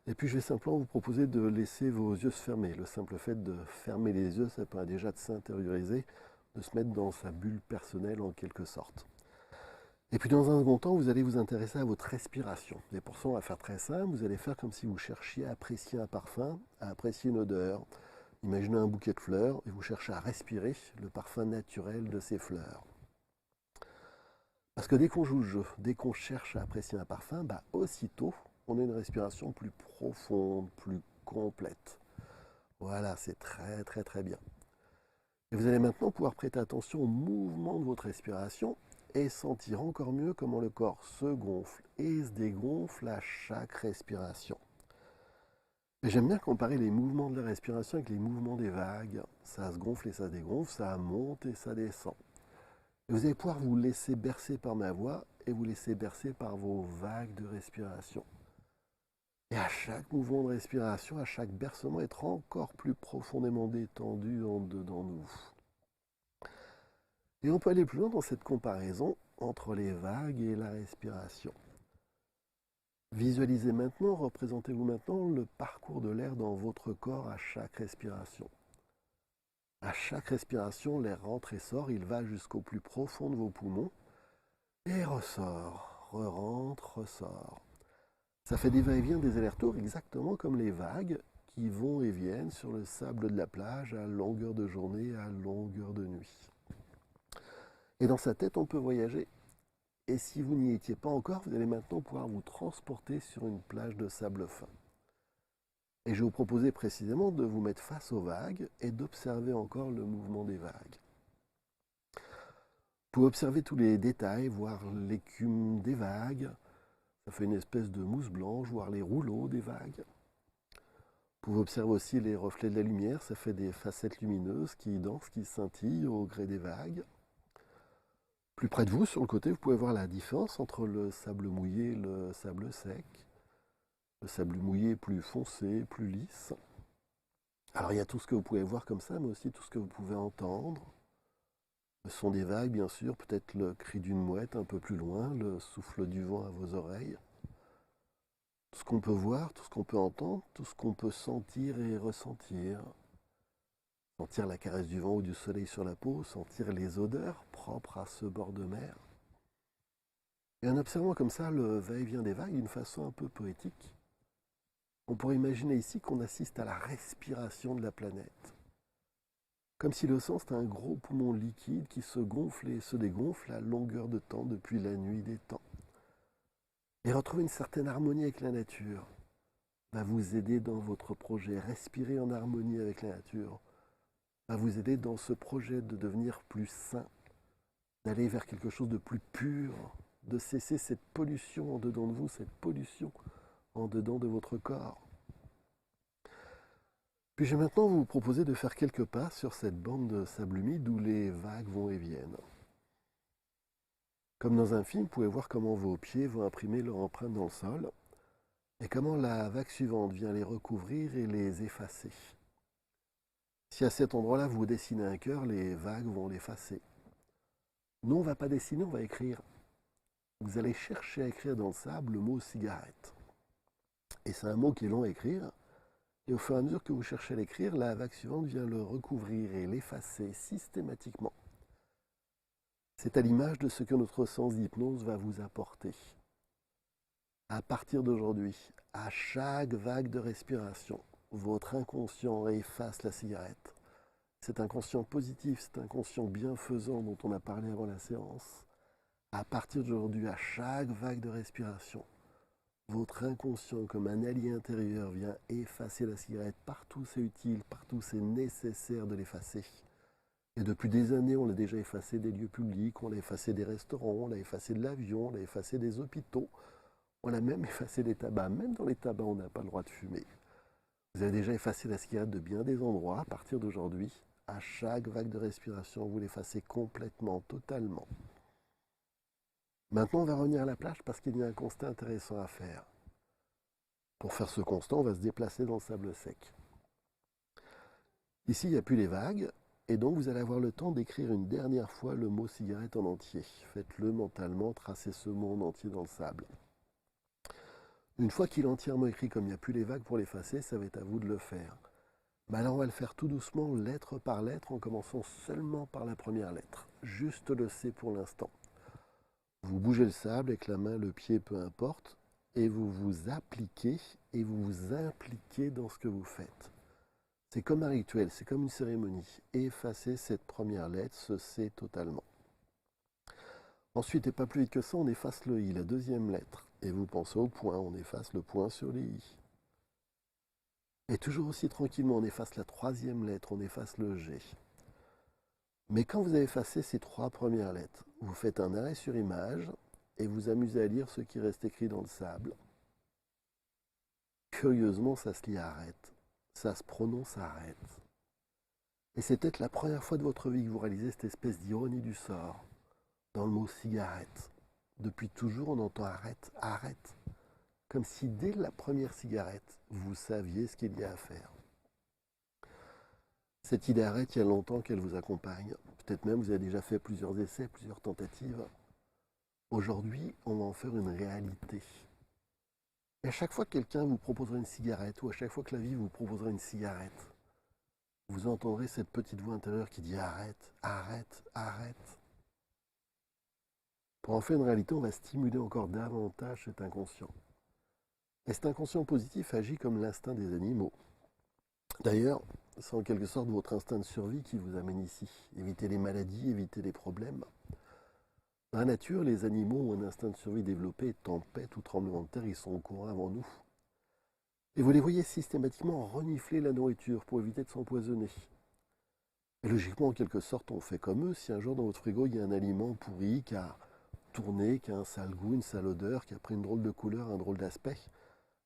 Et puis je vais simplement vous proposer de laisser vos yeux se fermer. Le simple fait de fermer les yeux, ça permet déjà de s'intérioriser, de se mettre dans sa bulle personnelle en quelque sorte. Et puis dans un second temps, vous allez vous intéresser à votre respiration. Et pour ça, on va faire très simple, vous allez faire comme si vous cherchiez à apprécier un parfum, à apprécier une odeur. Imaginez un bouquet de fleurs et vous cherchez à respirer le parfum naturel de ces fleurs. Parce que dès qu'on joue le jeu, dès qu'on cherche à apprécier un parfum, bah aussitôt, on a une respiration plus profonde, plus complète. Voilà, c'est très très très bien. Et vous allez maintenant pouvoir prêter attention au mouvement de votre respiration et sentir encore mieux comment le corps se gonfle et se dégonfle à chaque respiration. Et j'aime bien comparer les mouvements de la respiration avec les mouvements des vagues. Ça se gonfle et ça se dégonfle, ça monte et ça descend. Et vous allez pouvoir vous laisser bercer par ma voix et vous laisser bercer par vos vagues de respiration. Et à chaque mouvement de respiration, à chaque bercement, être encore plus profondément détendu en dedans nous. Et on peut aller plus loin dans cette comparaison entre les vagues et la respiration. Visualisez maintenant, représentez-vous maintenant le parcours de l'air dans votre corps à chaque respiration. À chaque respiration, l'air rentre et sort, il va jusqu'au plus profond de vos poumons et ressort, re-rentre, ressort. Ça fait des va-et-vient, des allers-retours exactement comme les vagues qui vont et viennent sur le sable de la plage à longueur de journée, à longueur de nuit. Et dans sa tête, on peut voyager. Et si vous n'y étiez pas encore, vous allez maintenant pouvoir vous transporter sur une plage de sable fin. Et je vais vous proposer précisément de vous mettre face aux vagues et d'observer encore le mouvement des vagues. Vous pouvez observer tous les détails, voir l'écume des vagues. Ça fait une espèce de mousse blanche, voir les rouleaux des vagues. Vous pouvez observer aussi les reflets de la lumière. Ça fait des facettes lumineuses qui dansent, qui scintillent au gré des vagues. Plus près de vous, sur le côté, vous pouvez voir la différence entre le sable mouillé et le sable sec. Le sable mouillé plus foncé, plus lisse. Alors il y a tout ce que vous pouvez voir comme ça, mais aussi tout ce que vous pouvez entendre. Le son des vagues, bien sûr, peut-être le cri d'une mouette un peu plus loin, le souffle du vent à vos oreilles. Tout ce qu'on peut voir, tout ce qu'on peut entendre, tout ce qu'on peut sentir et ressentir. Sentir la caresse du vent ou du soleil sur la peau, sentir les odeurs propres à ce bord de mer. Et en observant comme ça le va-et-vient des vagues d'une façon un peu poétique, on pourrait imaginer ici qu'on assiste à la respiration de la planète. Comme si le sang c'était un gros poumon liquide qui se gonfle et se dégonfle à longueur de temps depuis la nuit des temps. Et retrouver une certaine harmonie avec la nature va vous aider dans votre projet. Respirer en harmonie avec la nature va vous aider dans ce projet de devenir plus sain, d'aller vers quelque chose de plus pur, de cesser cette pollution en dedans de vous, cette pollution en dedans de votre corps. Puis je vais maintenant vous proposer de faire quelques pas sur cette bande de sable humide où les vagues vont et viennent. Comme dans un film, vous pouvez voir comment vos pieds vont imprimer leur empreinte dans le sol et comment la vague suivante vient les recouvrir et les effacer. Si à cet endroit-là vous dessinez un cœur, les vagues vont l'effacer. Nous, on ne va pas dessiner, on va écrire. Vous allez chercher à écrire dans le sable le mot cigarette. Et c'est un mot qui est long à écrire. Et au fur et à mesure que vous cherchez à l'écrire, la vague suivante vient le recouvrir et l'effacer systématiquement. C'est à l'image de ce que notre sens d'hypnose va vous apporter. À partir d'aujourd'hui, à chaque vague de respiration, votre inconscient efface la cigarette. Cet inconscient positif, cet inconscient bienfaisant dont on a parlé avant la séance, à partir d'aujourd'hui, à chaque vague de respiration, votre inconscient, comme un allié intérieur, vient effacer la cigarette. Partout c'est utile, partout c'est nécessaire de l'effacer. Et depuis des années, on l'a déjà effacé des lieux publics, on l'a effacé des restaurants, on l'a effacé de l'avion, on l'a effacé des hôpitaux, on a même effacé des tabacs. Même dans les tabacs, on n'a pas le droit de fumer. Vous avez déjà effacé la cigarette de bien des endroits. À partir d'aujourd'hui, à chaque vague de respiration, vous l'effacez complètement, totalement. Maintenant, on va revenir à la plage parce qu'il y a un constat intéressant à faire. Pour faire ce constat, on va se déplacer dans le sable sec. Ici, il n'y a plus les vagues, et donc vous allez avoir le temps d'écrire une dernière fois le mot cigarette en entier. Faites-le mentalement, tracez ce mot en entier dans le sable. Une fois qu'il est entièrement écrit, comme il n'y a plus les vagues pour l'effacer, ça va être à vous de le faire. Mais là, on va le faire tout doucement, lettre par lettre, en commençant seulement par la première lettre. Juste le C pour l'instant. Vous bougez le sable avec la main, le pied, peu importe, et vous vous appliquez et vous vous impliquez dans ce que vous faites. C'est comme un rituel, c'est comme une cérémonie. Effacez cette première lettre, ce C totalement. Ensuite, et pas plus vite que ça, on efface le I, la deuxième lettre. Et vous pensez au point, on efface le point sur les I. Et toujours aussi tranquillement, on efface la troisième lettre, on efface le G. Mais quand vous avez effacé ces trois premières lettres, vous faites un arrêt sur image et vous amusez à lire ce qui reste écrit dans le sable. Curieusement, ça se lit arrête. Ça se prononce arrête. Et c'est peut-être la première fois de votre vie que vous réalisez cette espèce d'ironie du sort dans le mot cigarette. Depuis toujours, on entend arrête, arrête. Comme si dès la première cigarette, vous saviez ce qu'il y a à faire. Cette idée arrête, il y a longtemps qu'elle vous accompagne. Peut-être même vous avez déjà fait plusieurs essais, plusieurs tentatives. Aujourd'hui, on va en faire une réalité. Et à chaque fois que quelqu'un vous proposera une cigarette, ou à chaque fois que la vie vous proposera une cigarette, vous entendrez cette petite voix intérieure qui dit arrête, arrête, arrête. Pour en faire une réalité, on va stimuler encore davantage cet inconscient. Et cet inconscient positif agit comme l'instinct des animaux. D'ailleurs, c'est en quelque sorte votre instinct de survie qui vous amène ici. Éviter les maladies, éviter les problèmes. Dans la nature, les animaux ont un instinct de survie développé, tempête ou tremblement de terre, ils sont au courant avant nous. Et vous les voyez systématiquement renifler la nourriture pour éviter de s'empoisonner. Et logiquement, en quelque sorte, on fait comme eux. Si un jour dans votre frigo, il y a un aliment pourri qui a tourné, qui a un sale goût, une sale odeur, qui a pris une drôle de couleur, un drôle d'aspect,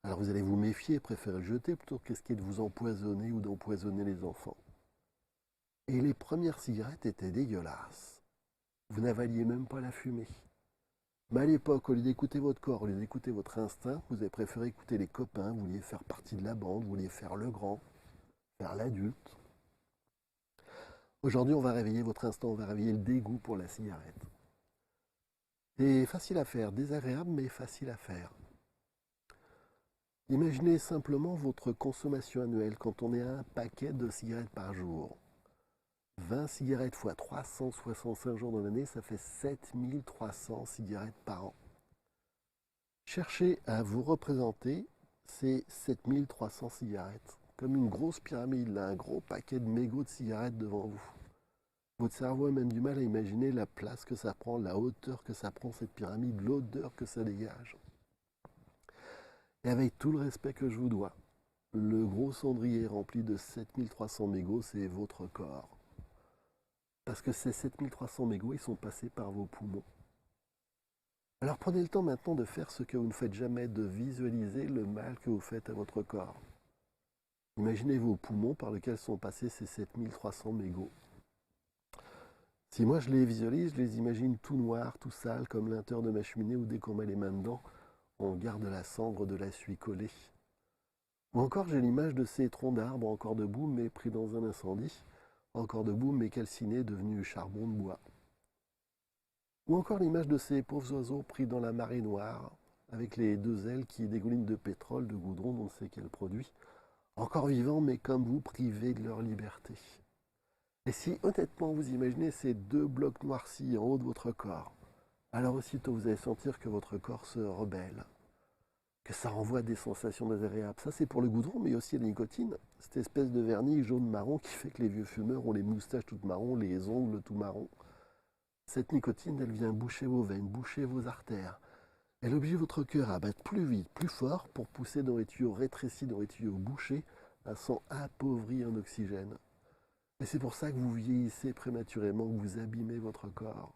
alors vous allez vous méfier, préférer le jeter plutôt que risquer de vous empoisonner ou d'empoisonner les enfants. Et les premières cigarettes étaient dégueulasses. Vous n'avaliez même pas la fumée. Mais à l'époque, au lieu d'écouter votre corps, au lieu d'écouter votre instinct, vous avez préféré écouter les copains, vous vouliez faire partie de la bande, vous vouliez faire le grand, faire l'adulte. Aujourd'hui, on va réveiller votre instinct, on va réveiller le dégoût pour la cigarette. Et facile à faire, désagréable mais facile à faire. Imaginez simplement votre consommation annuelle quand on est à un paquet de cigarettes par jour. 20 cigarettes fois 365 jours dans l'année, ça fait 7300 cigarettes par an. Cherchez à vous représenter ces 7300 cigarettes comme une grosse pyramide, là, un gros paquet de mégots de cigarettes devant vous. Votre cerveau a même du mal à imaginer la place que ça prend, la hauteur que ça prend cette pyramide, l'odeur que ça dégage. Et avec tout le respect que je vous dois, le gros cendrier rempli de 7300 mégots, c'est votre corps. Parce que ces 7300 mégots, ils sont passés par vos poumons. Alors prenez le temps maintenant de faire ce que vous ne faites jamais, de visualiser le mal que vous faites à votre corps. Imaginez vos poumons par lesquels sont passés ces 7300 mégots. Si moi je les visualise, je les imagine tout noirs, tout sales, comme l'intérieur de ma cheminée où dès qu'on met les mains dedans, on garde la cendre de la suie collée. Ou encore j'ai l'image de ces troncs d'arbres encore debout mais pris dans un incendie, encore debout mais calcinés, devenus charbon de bois. Ou encore l'image de ces pauvres oiseaux pris dans la marée noire, avec les deux ailes qui dégoulinent de pétrole, de goudron, dont on ne sait quel produit, encore vivants mais comme vous, privés de leur liberté. Et si honnêtement vous imaginez ces deux blocs noircis en haut de votre corps, alors aussitôt vous allez sentir que votre corps se rebelle, que ça renvoie des sensations désagréables. Ça c'est pour le goudron, mais aussi la nicotine, cette espèce de vernis jaune-marron qui fait que les vieux fumeurs ont les moustaches toutes marron, les ongles tout marron. Cette nicotine, elle vient boucher vos veines, boucher vos artères. Elle oblige votre cœur à battre plus vite, plus fort pour pousser dans les tuyaux rétrécis, dans les tuyaux bouchés, un sang appauvri en oxygène. Et c'est pour ça que vous vieillissez prématurément, que vous abîmez votre corps.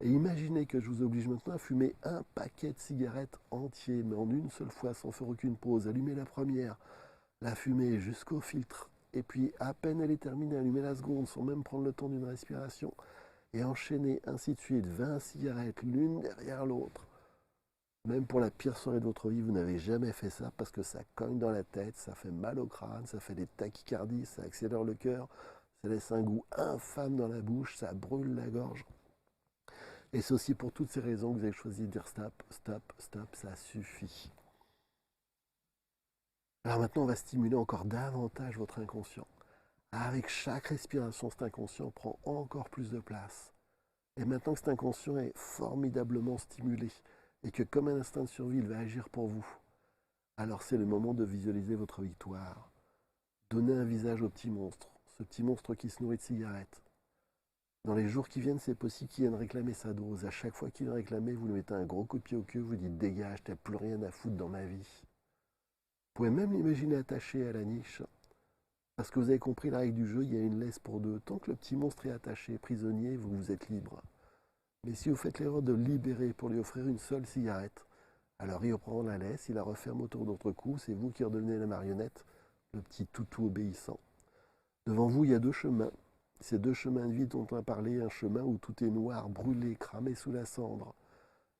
Et imaginez que je vous oblige maintenant à fumer un paquet de cigarettes entier, mais en une seule fois, sans faire aucune pause. Allumez la première, la fumer jusqu'au filtre, et puis à peine elle est terminée, allumez la seconde, sans même prendre le temps d'une respiration, et enchaîner ainsi de suite 20 cigarettes l'une derrière l'autre. Même pour la pire soirée de votre vie, vous n'avez jamais fait ça parce que ça cogne dans la tête, ça fait mal au crâne, ça fait des tachycardies, ça accélère le cœur, ça laisse un goût infâme dans la bouche, ça brûle la gorge. Et c'est aussi pour toutes ces raisons que vous avez choisi de dire stop, stop, stop, ça suffit. Alors maintenant, on va stimuler encore davantage votre inconscient. Avec chaque respiration, cet inconscient prend encore plus de place. Et maintenant que cet inconscient est formidablement stimulé, et que comme un instinct de survie, il va agir pour vous, alors c'est le moment de visualiser votre victoire. Donnez un visage au petit monstre, ce petit monstre qui se nourrit de cigarettes. Dans les jours qui viennent, c'est possible qu'il vienne réclamer sa dose. À chaque fois qu'il vient réclamer, vous lui mettez un gros coup de pied au cul, vous dites dégage, t'as plus rien à foutre dans ma vie. Vous pouvez même l'imaginer attaché à la niche, parce que vous avez compris la règle du jeu, il y a une laisse pour deux. Tant que le petit monstre est attaché, prisonnier, vous êtes libre. Mais si vous faites l'erreur de le libérer pour lui offrir une seule cigarette, alors il reprend la laisse, il la referme autour de votre cou, c'est vous qui redevenez la marionnette, le petit toutou obéissant. Devant vous, il y a deux chemins. Ces deux chemins de vie dont on a parlé, un chemin où tout est noir, brûlé, cramé sous la cendre.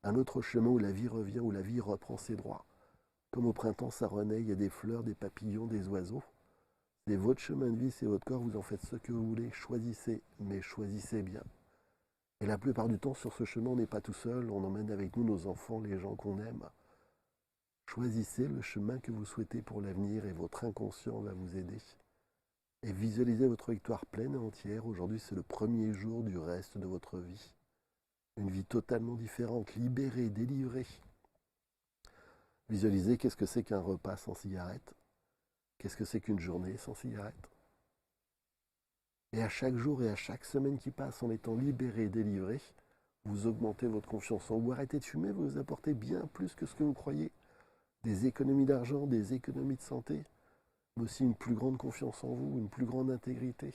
Un autre chemin où la vie revient, où la vie reprend ses droits. Comme au printemps, ça renaît, il y a des fleurs, des papillons, des oiseaux. C'est votre chemin de vie, c'est votre corps, vous en faites ce que vous voulez, choisissez, mais choisissez bien. Et la plupart du temps, sur ce chemin, on n'est pas tout seul, on emmène avec nous nos enfants, les gens qu'on aime. Choisissez le chemin que vous souhaitez pour l'avenir et votre inconscient va vous aider. Et visualisez votre victoire pleine et entière. Aujourd'hui, c'est le premier jour du reste de votre vie. Une vie totalement différente, libérée, délivrée. Visualisez qu'est-ce que c'est qu'un repas sans cigarette. Qu'est-ce que c'est qu'une journée sans cigarette. Et à chaque jour et à chaque semaine qui passe en étant libéré, délivré, vous augmentez votre confiance en vous. Arrêtez de fumer, vous vous apportez bien plus que ce que vous croyez. Des économies d'argent, des économies de santé, mais aussi une plus grande confiance en vous, une plus grande intégrité.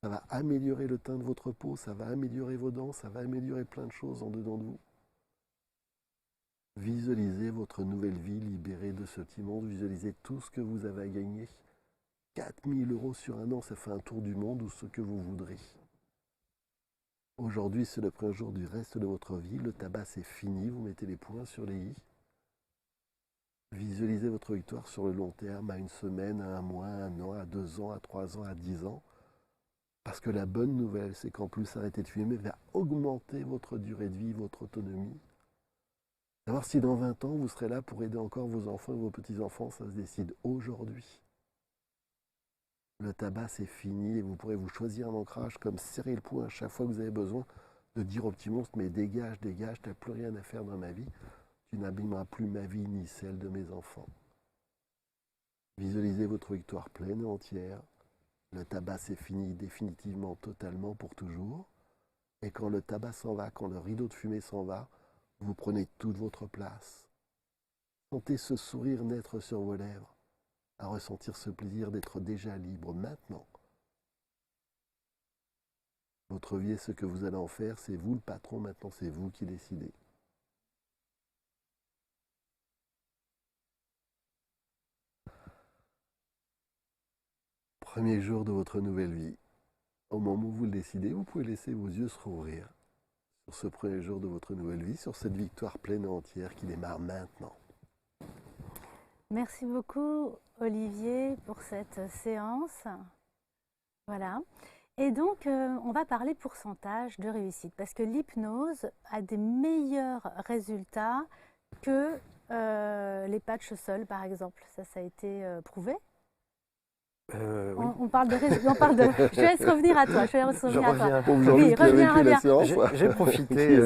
Ça va améliorer le teint de votre peau, ça va améliorer vos dents, ça va améliorer plein de choses en dedans de vous. Visualisez votre nouvelle vie libérée de ce petit monde, visualisez tout ce que vous avez à gagner. 4 000 € sur un an, ça fait un tour du monde ou ce que vous voudrez. Aujourd'hui, c'est le premier jour du reste de votre vie, le tabac c'est fini, vous mettez les points sur les i. Visualisez votre victoire sur le long terme, à une semaine, à un mois, à un an, à 2 ans, à 3 ans, à 10 ans. Parce que la bonne nouvelle, c'est qu'en plus, arrêter de fumer va augmenter votre durée de vie, votre autonomie. Savoir si dans 20 ans, vous serez là pour aider encore vos enfants et vos petits-enfants, ça se décide aujourd'hui. Le tabac, c'est fini et vous pourrez vous choisir un ancrage comme serrer le poing à chaque fois que vous avez besoin de dire au petit monstre, mais dégage, dégage, t'as plus rien à faire dans ma vie. Tu n'abîmeras plus ma vie ni celle de mes enfants. Visualisez votre victoire pleine et entière. Le tabac, c'est fini définitivement, totalement, pour toujours. Et quand le tabac s'en va, quand le rideau de fumée s'en va, vous prenez toute votre place. Sentez ce sourire naître sur vos lèvres, à ressentir ce plaisir d'être déjà libre maintenant. Votre vie et ce que vous allez en faire, c'est vous le patron maintenant, c'est vous qui décidez. Premier jour de votre nouvelle vie. Au moment où vous le décidez, vous pouvez laisser vos yeux se rouvrir sur ce premier jour de votre nouvelle vie, sur cette victoire pleine et entière qui démarre maintenant. Merci beaucoup Olivier pour cette séance. Voilà. Et donc, on va parler pourcentage de réussite parce que l'hypnose a des meilleurs résultats que les patchs seuls, par exemple. Ça a été prouvé. Oui. On parle de, je te laisse revenir à toi. Oui, reviens. J'ai profité.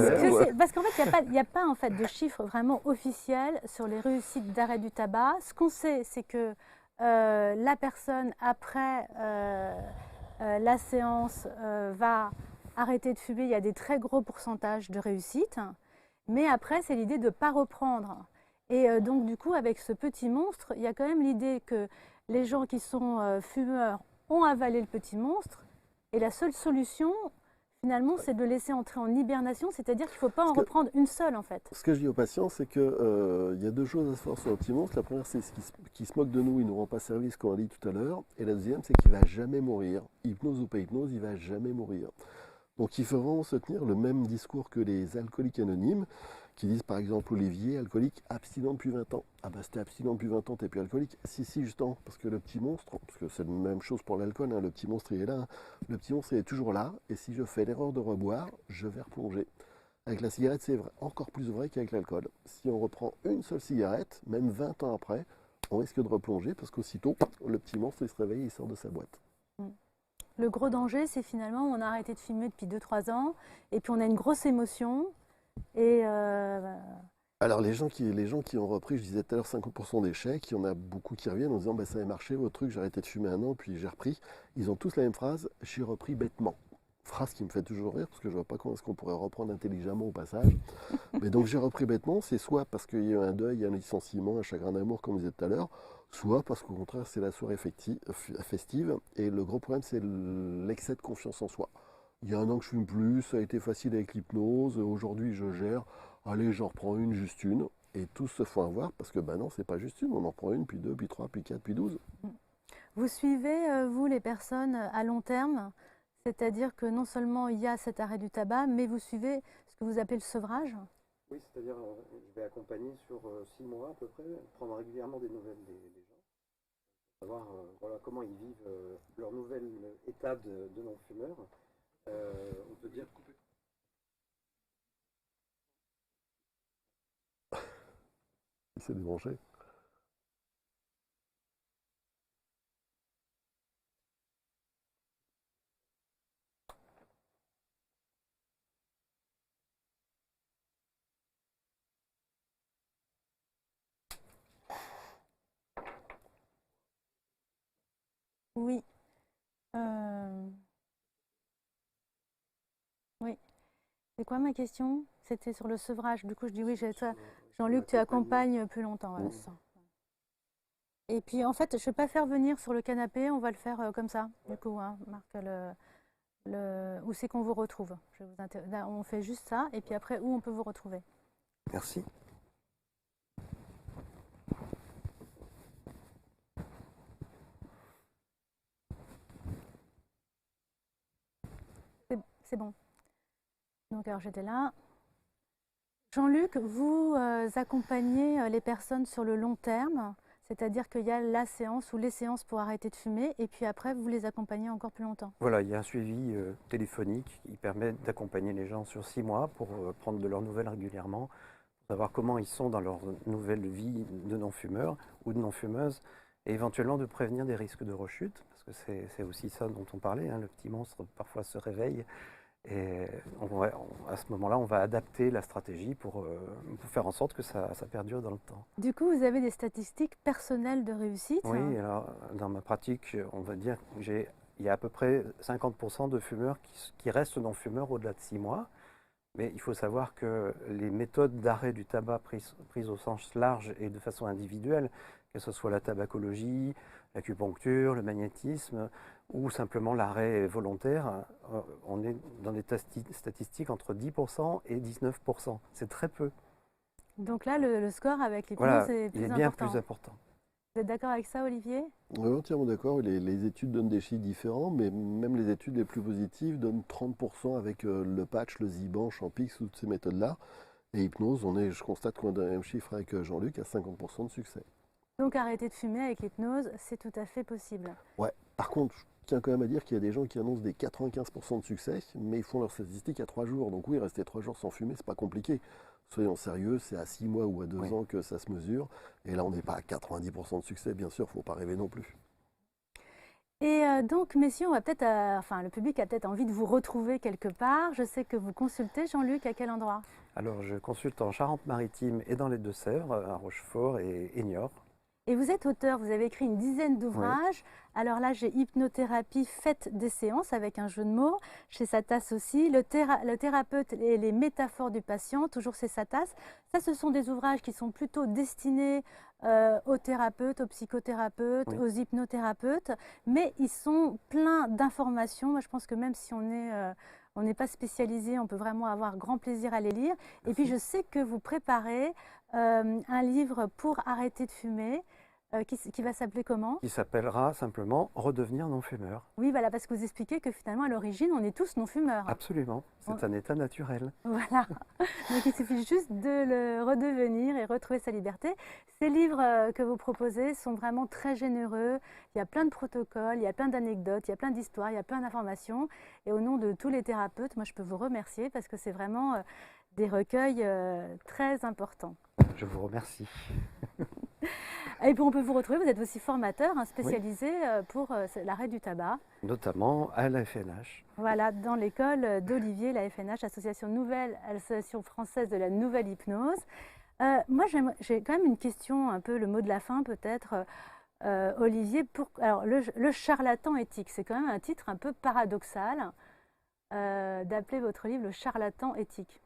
Parce qu'en fait, il n'y a pas en fait, de chiffres vraiment officiels sur les réussites d'arrêt du tabac. Ce qu'on sait, c'est que la personne, après la séance, va arrêter de fumer. Il y a des très gros pourcentages de réussite. Mais après, c'est l'idée de ne pas reprendre. Et donc, du coup, avec ce petit monstre, il y a quand même l'idée que les gens qui sont fumeurs ont avalé le petit monstre et la seule solution, finalement, c'est de le laisser entrer en hibernation, c'est-à-dire qu'il ne faut pas en reprendre une seule, en fait. Ce que je dis aux patients, c'est qu'il y a deux choses à se faire sur le petit monstre. La première, c'est qu'il se moque de nous, il ne nous rend pas service, comme on a dit tout à l'heure. Et la deuxième, c'est qu'il ne va jamais mourir. Hypnose ou pas hypnose, il ne va jamais mourir. Donc il faut vraiment se tenir le même discours que les alcooliques anonymes, qui disent par exemple Olivier, alcoolique, abstinent depuis 20 ans. Ah bah si t'es abstinent depuis 20 ans, t'es plus alcoolique. Si, justement, parce que le petit monstre, parce que c'est la même chose pour l'alcool, hein, le petit monstre il est là, hein. Le petit monstre il est toujours là, et si je fais l'erreur de reboire, je vais replonger. Avec la cigarette, c'est encore plus vrai qu'avec l'alcool. Si on reprend une seule cigarette, même 20 ans après, on risque de replonger, parce qu'aussitôt, le petit monstre il se réveille et il sort de sa boîte. Le gros danger, c'est finalement, on a arrêté de fumer depuis 2-3 ans, et puis on a une grosse émotion, et alors les gens qui ont repris, je disais tout à l'heure 50% d'échecs, il y en a beaucoup qui reviennent en disant bah, ça a marché votre truc, j'ai arrêté de fumer un an puis j'ai repris. Ils ont tous la même phrase, j'ai repris bêtement. Phrase qui me fait toujours rire parce que je vois pas comment est-ce qu'on pourrait reprendre intelligemment au passage. Mais donc j'ai repris bêtement, c'est soit parce qu'il y a eu un deuil, un licenciement, un chagrin d'amour comme vous disait tout à l'heure, soit parce qu'au contraire c'est la soirée festive et le gros problème c'est l'excès de confiance en soi. Il y a un an que je fume plus, ça a été facile avec l'hypnose, aujourd'hui je gère. Allez, j'en reprends une, juste une. Et tous se font avoir parce que bah non, c'est pas juste une. On en prend une, puis deux, puis trois, puis quatre, puis 12. Vous suivez, vous, les personnes à long terme, c'est-à-dire que non seulement il y a cet arrêt du tabac, mais vous suivez ce que vous appelez le sevrage? Oui, c'est-à-dire je vais accompagner sur 6 mois à peu près, prendre régulièrement des nouvelles des gens, savoir voilà, comment ils vivent leur nouvel état de non-fumeur. On peut dire Il s'est débranché. Oui. Oui. C'est quoi ma question? C'était sur le sevrage. Du coup, je dis oui, toi, Jean-Luc, tu accompagnes plus longtemps. Voilà, ça. Et puis, en fait, je ne vais pas faire venir sur le canapé, on va le faire comme ça, du coup, hein, Marc, où c'est qu'on vous retrouve. Là, on fait juste ça, et puis après, où on peut vous retrouver? merci. C'est bon. Donc, alors, j'étais là. Jean-Luc, vous accompagnez les personnes sur le long terme, c'est-à-dire qu'il y a la séance ou les séances pour arrêter de fumer, et puis après, vous les accompagnez encore plus longtemps. Voilà, il y a un suivi téléphonique qui permet d'accompagner les gens sur 6 mois pour prendre de leurs nouvelles régulièrement, pour savoir comment ils sont dans leur nouvelle vie de non-fumeur ou de non-fumeuse, et éventuellement de prévenir des risques de rechute, parce que c'est aussi ça dont on parlait, hein, le petit monstre parfois se réveille Et à ce moment-là, on va adapter la stratégie pour faire en sorte que ça perdure dans le temps. Du coup, vous avez des statistiques personnelles de réussite? Oui, alors dans ma pratique, on va dire qu'il y a à peu près 50% de fumeurs qui restent non-fumeurs au-delà de 6 mois. Mais il faut savoir que les méthodes d'arrêt du tabac prises au sens large et de façon individuelle, que ce soit la tabacologie, l'acupuncture, le magnétisme ou simplement l'arrêt volontaire, on est dans des statistiques entre 10% et 19%. C'est très peu. Donc là, le score avec l'hypnose Voilà, est il plus est bien important. plus important. Vous êtes d'accord avec ça, Olivier? Oui, entièrement d'accord. Les études donnent des chiffres différents, mais même les études les plus positives donnent 30% avec le patch, le Ziban, Champix, toutes ces méthodes-là. Et hypnose, je constate qu'on a le même chiffre avec Jean-Luc, à 50% de succès. Donc arrêter de fumer avec l'hypnose, c'est tout à fait possible. Ouais. Par contre, je tiens quand même à dire qu'il y a des gens qui annoncent des 95% de succès, mais ils font leurs statistiques à 3 jours. Donc oui, rester 3 jours sans fumer, c'est pas compliqué. Soyons sérieux, c'est à 6 mois ou à 2 ans que ça se mesure. Et là, on n'est pas à 90% de succès, bien sûr, il ne faut pas rêver non plus. Et donc, messieurs, on va peut-être, enfin, le public a peut-être envie de vous retrouver quelque part. Je sais que vous consultez, Jean-Luc, à quel endroit? Alors, je consulte en Charente-Maritime et dans les Deux-Sèvres, à Rochefort et Niort. Et vous êtes auteur, vous avez écrit une dizaine d'ouvrages. Alors là, j'ai Hypnothérapie, faites des séances avec un jeu de mots. Chez Satas aussi, le thérapeute et les métaphores du patient, toujours chez Satas. Ça, ce sont des ouvrages qui sont plutôt destinés aux thérapeutes, aux psychothérapeutes, aux hypnothérapeutes. Mais ils sont pleins d'informations. Moi, je pense que même si on n'est pas spécialisé, on peut vraiment avoir grand plaisir à les lire. Merci. Et puis, je sais que vous préparez un livre pour arrêter de fumer, qui va s'appeler comment? Qui s'appellera simplement Redevenir non-fumeur. Oui, voilà, parce que vous expliquez que finalement, à l'origine, on est tous non-fumeurs. Absolument, c'est un état naturel. Voilà, donc il suffit juste de le redevenir et retrouver sa liberté. Ces livres que vous proposez sont vraiment très généreux. Il y a plein de protocoles, il y a plein d'anecdotes, il y a plein d'histoires, il y a plein d'informations. Et au nom de tous les thérapeutes, moi, je peux vous remercier parce que c'est vraiment des recueils très importants. Je vous remercie. Et puis on peut vous retrouver, vous êtes aussi formateur spécialisé pour l'arrêt du tabac. Notamment à la FNH. Voilà, dans l'école d'Olivier, la FNH, Association française de la nouvelle hypnose. Moi, j'ai quand même une question, un peu le mot de la fin peut-être. Olivier, alors, le charlatan éthique, c'est quand même un titre un peu paradoxal d'appeler votre livre le charlatan éthique.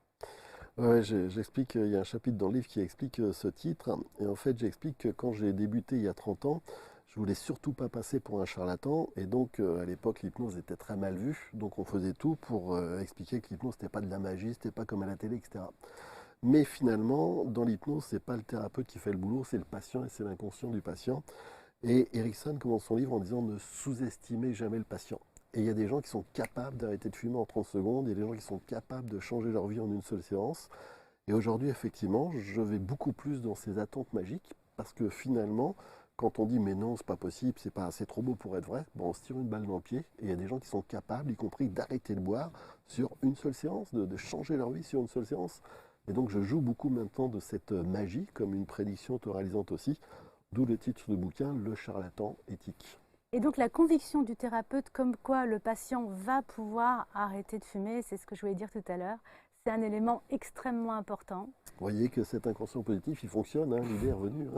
Ouais, j'explique, il y a un chapitre dans le livre qui explique ce titre. Et en fait, j'explique que quand j'ai débuté il y a 30 ans, je voulais surtout pas passer pour un charlatan. Et donc, à l'époque, l'hypnose était très mal vue. Donc, on faisait tout pour expliquer que l'hypnose, c'était pas de la magie, c'était pas comme à la télé, etc. Mais finalement, dans l'hypnose, c'est pas le thérapeute qui fait le boulot, c'est le patient et c'est l'inconscient du patient. Et Erickson commence son livre en disant ne sous-estimez jamais le patient. Et il y a des gens qui sont capables d'arrêter de fumer en 30 secondes, il y a des gens qui sont capables de changer leur vie en une seule séance. Et aujourd'hui, effectivement, je vais beaucoup plus dans ces attentes magiques, parce que finalement, quand on dit mais non, c'est pas possible, c'est trop beau pour être vrai, bon, on se tire une balle dans le pied, et il y a des gens qui sont capables, y compris d'arrêter de boire sur une seule séance, de changer leur vie sur une seule séance. Et donc je joue beaucoup maintenant de cette magie, comme une prédiction autoralisante aussi, d'où le titre du bouquin, Le charlatan éthique. Et donc la conviction du thérapeute comme quoi le patient va pouvoir arrêter de fumer, c'est ce que je voulais dire tout à l'heure, c'est un élément extrêmement important. Vous voyez que cet inconscient positif, il fonctionne, hein, l'idée est revenue.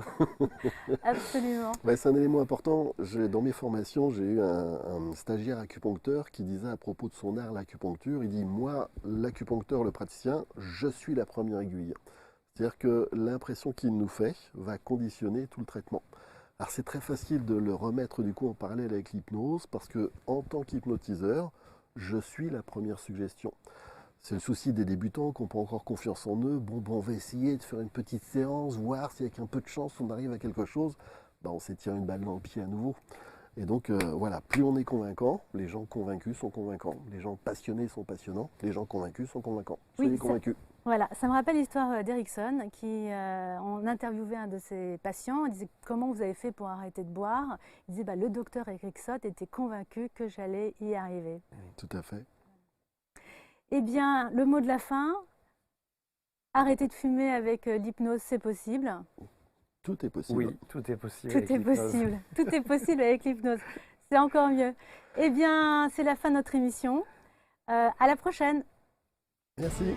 Absolument. Ouais, c'est un élément important. Dans mes formations, j'ai eu un stagiaire acupuncteur qui disait à propos de son art, l'acupuncture, il dit « Moi, l'acupuncteur, le praticien, je suis la première aiguille ». C'est-à-dire que l'impression qu'il nous fait va conditionner tout le traitement. Alors c'est très facile de le remettre du coup en parallèle avec l'hypnose parce que en tant qu'hypnotiseur, je suis la première suggestion. C'est le souci des débutants qui n'ont pas encore confiance en eux. Bon, on va essayer de faire une petite séance, voir si avec un peu de chance on arrive à quelque chose. Ben, on s'est tiré une balle dans le pied à nouveau. Et donc voilà, plus on est convaincant, les gens convaincus sont convaincants, les gens passionnés sont passionnants, les gens convaincus sont convaincants. Soyez convaincus. Voilà, ça me rappelle l'histoire d'Erickson qui, on interviewait un de ses patients, il disait comment vous avez fait pour arrêter de boire. Il disait le docteur Erickson était convaincu que j'allais y arriver. Tout à fait. Eh bien, le mot de la fin, arrêter de fumer avec l'hypnose, c'est possible. Tout est possible. Oui, tout est possible. Tout est possible. Tout est possible avec l'hypnose. C'est encore mieux. Eh bien, c'est la fin de notre émission. À la prochaine. Merci.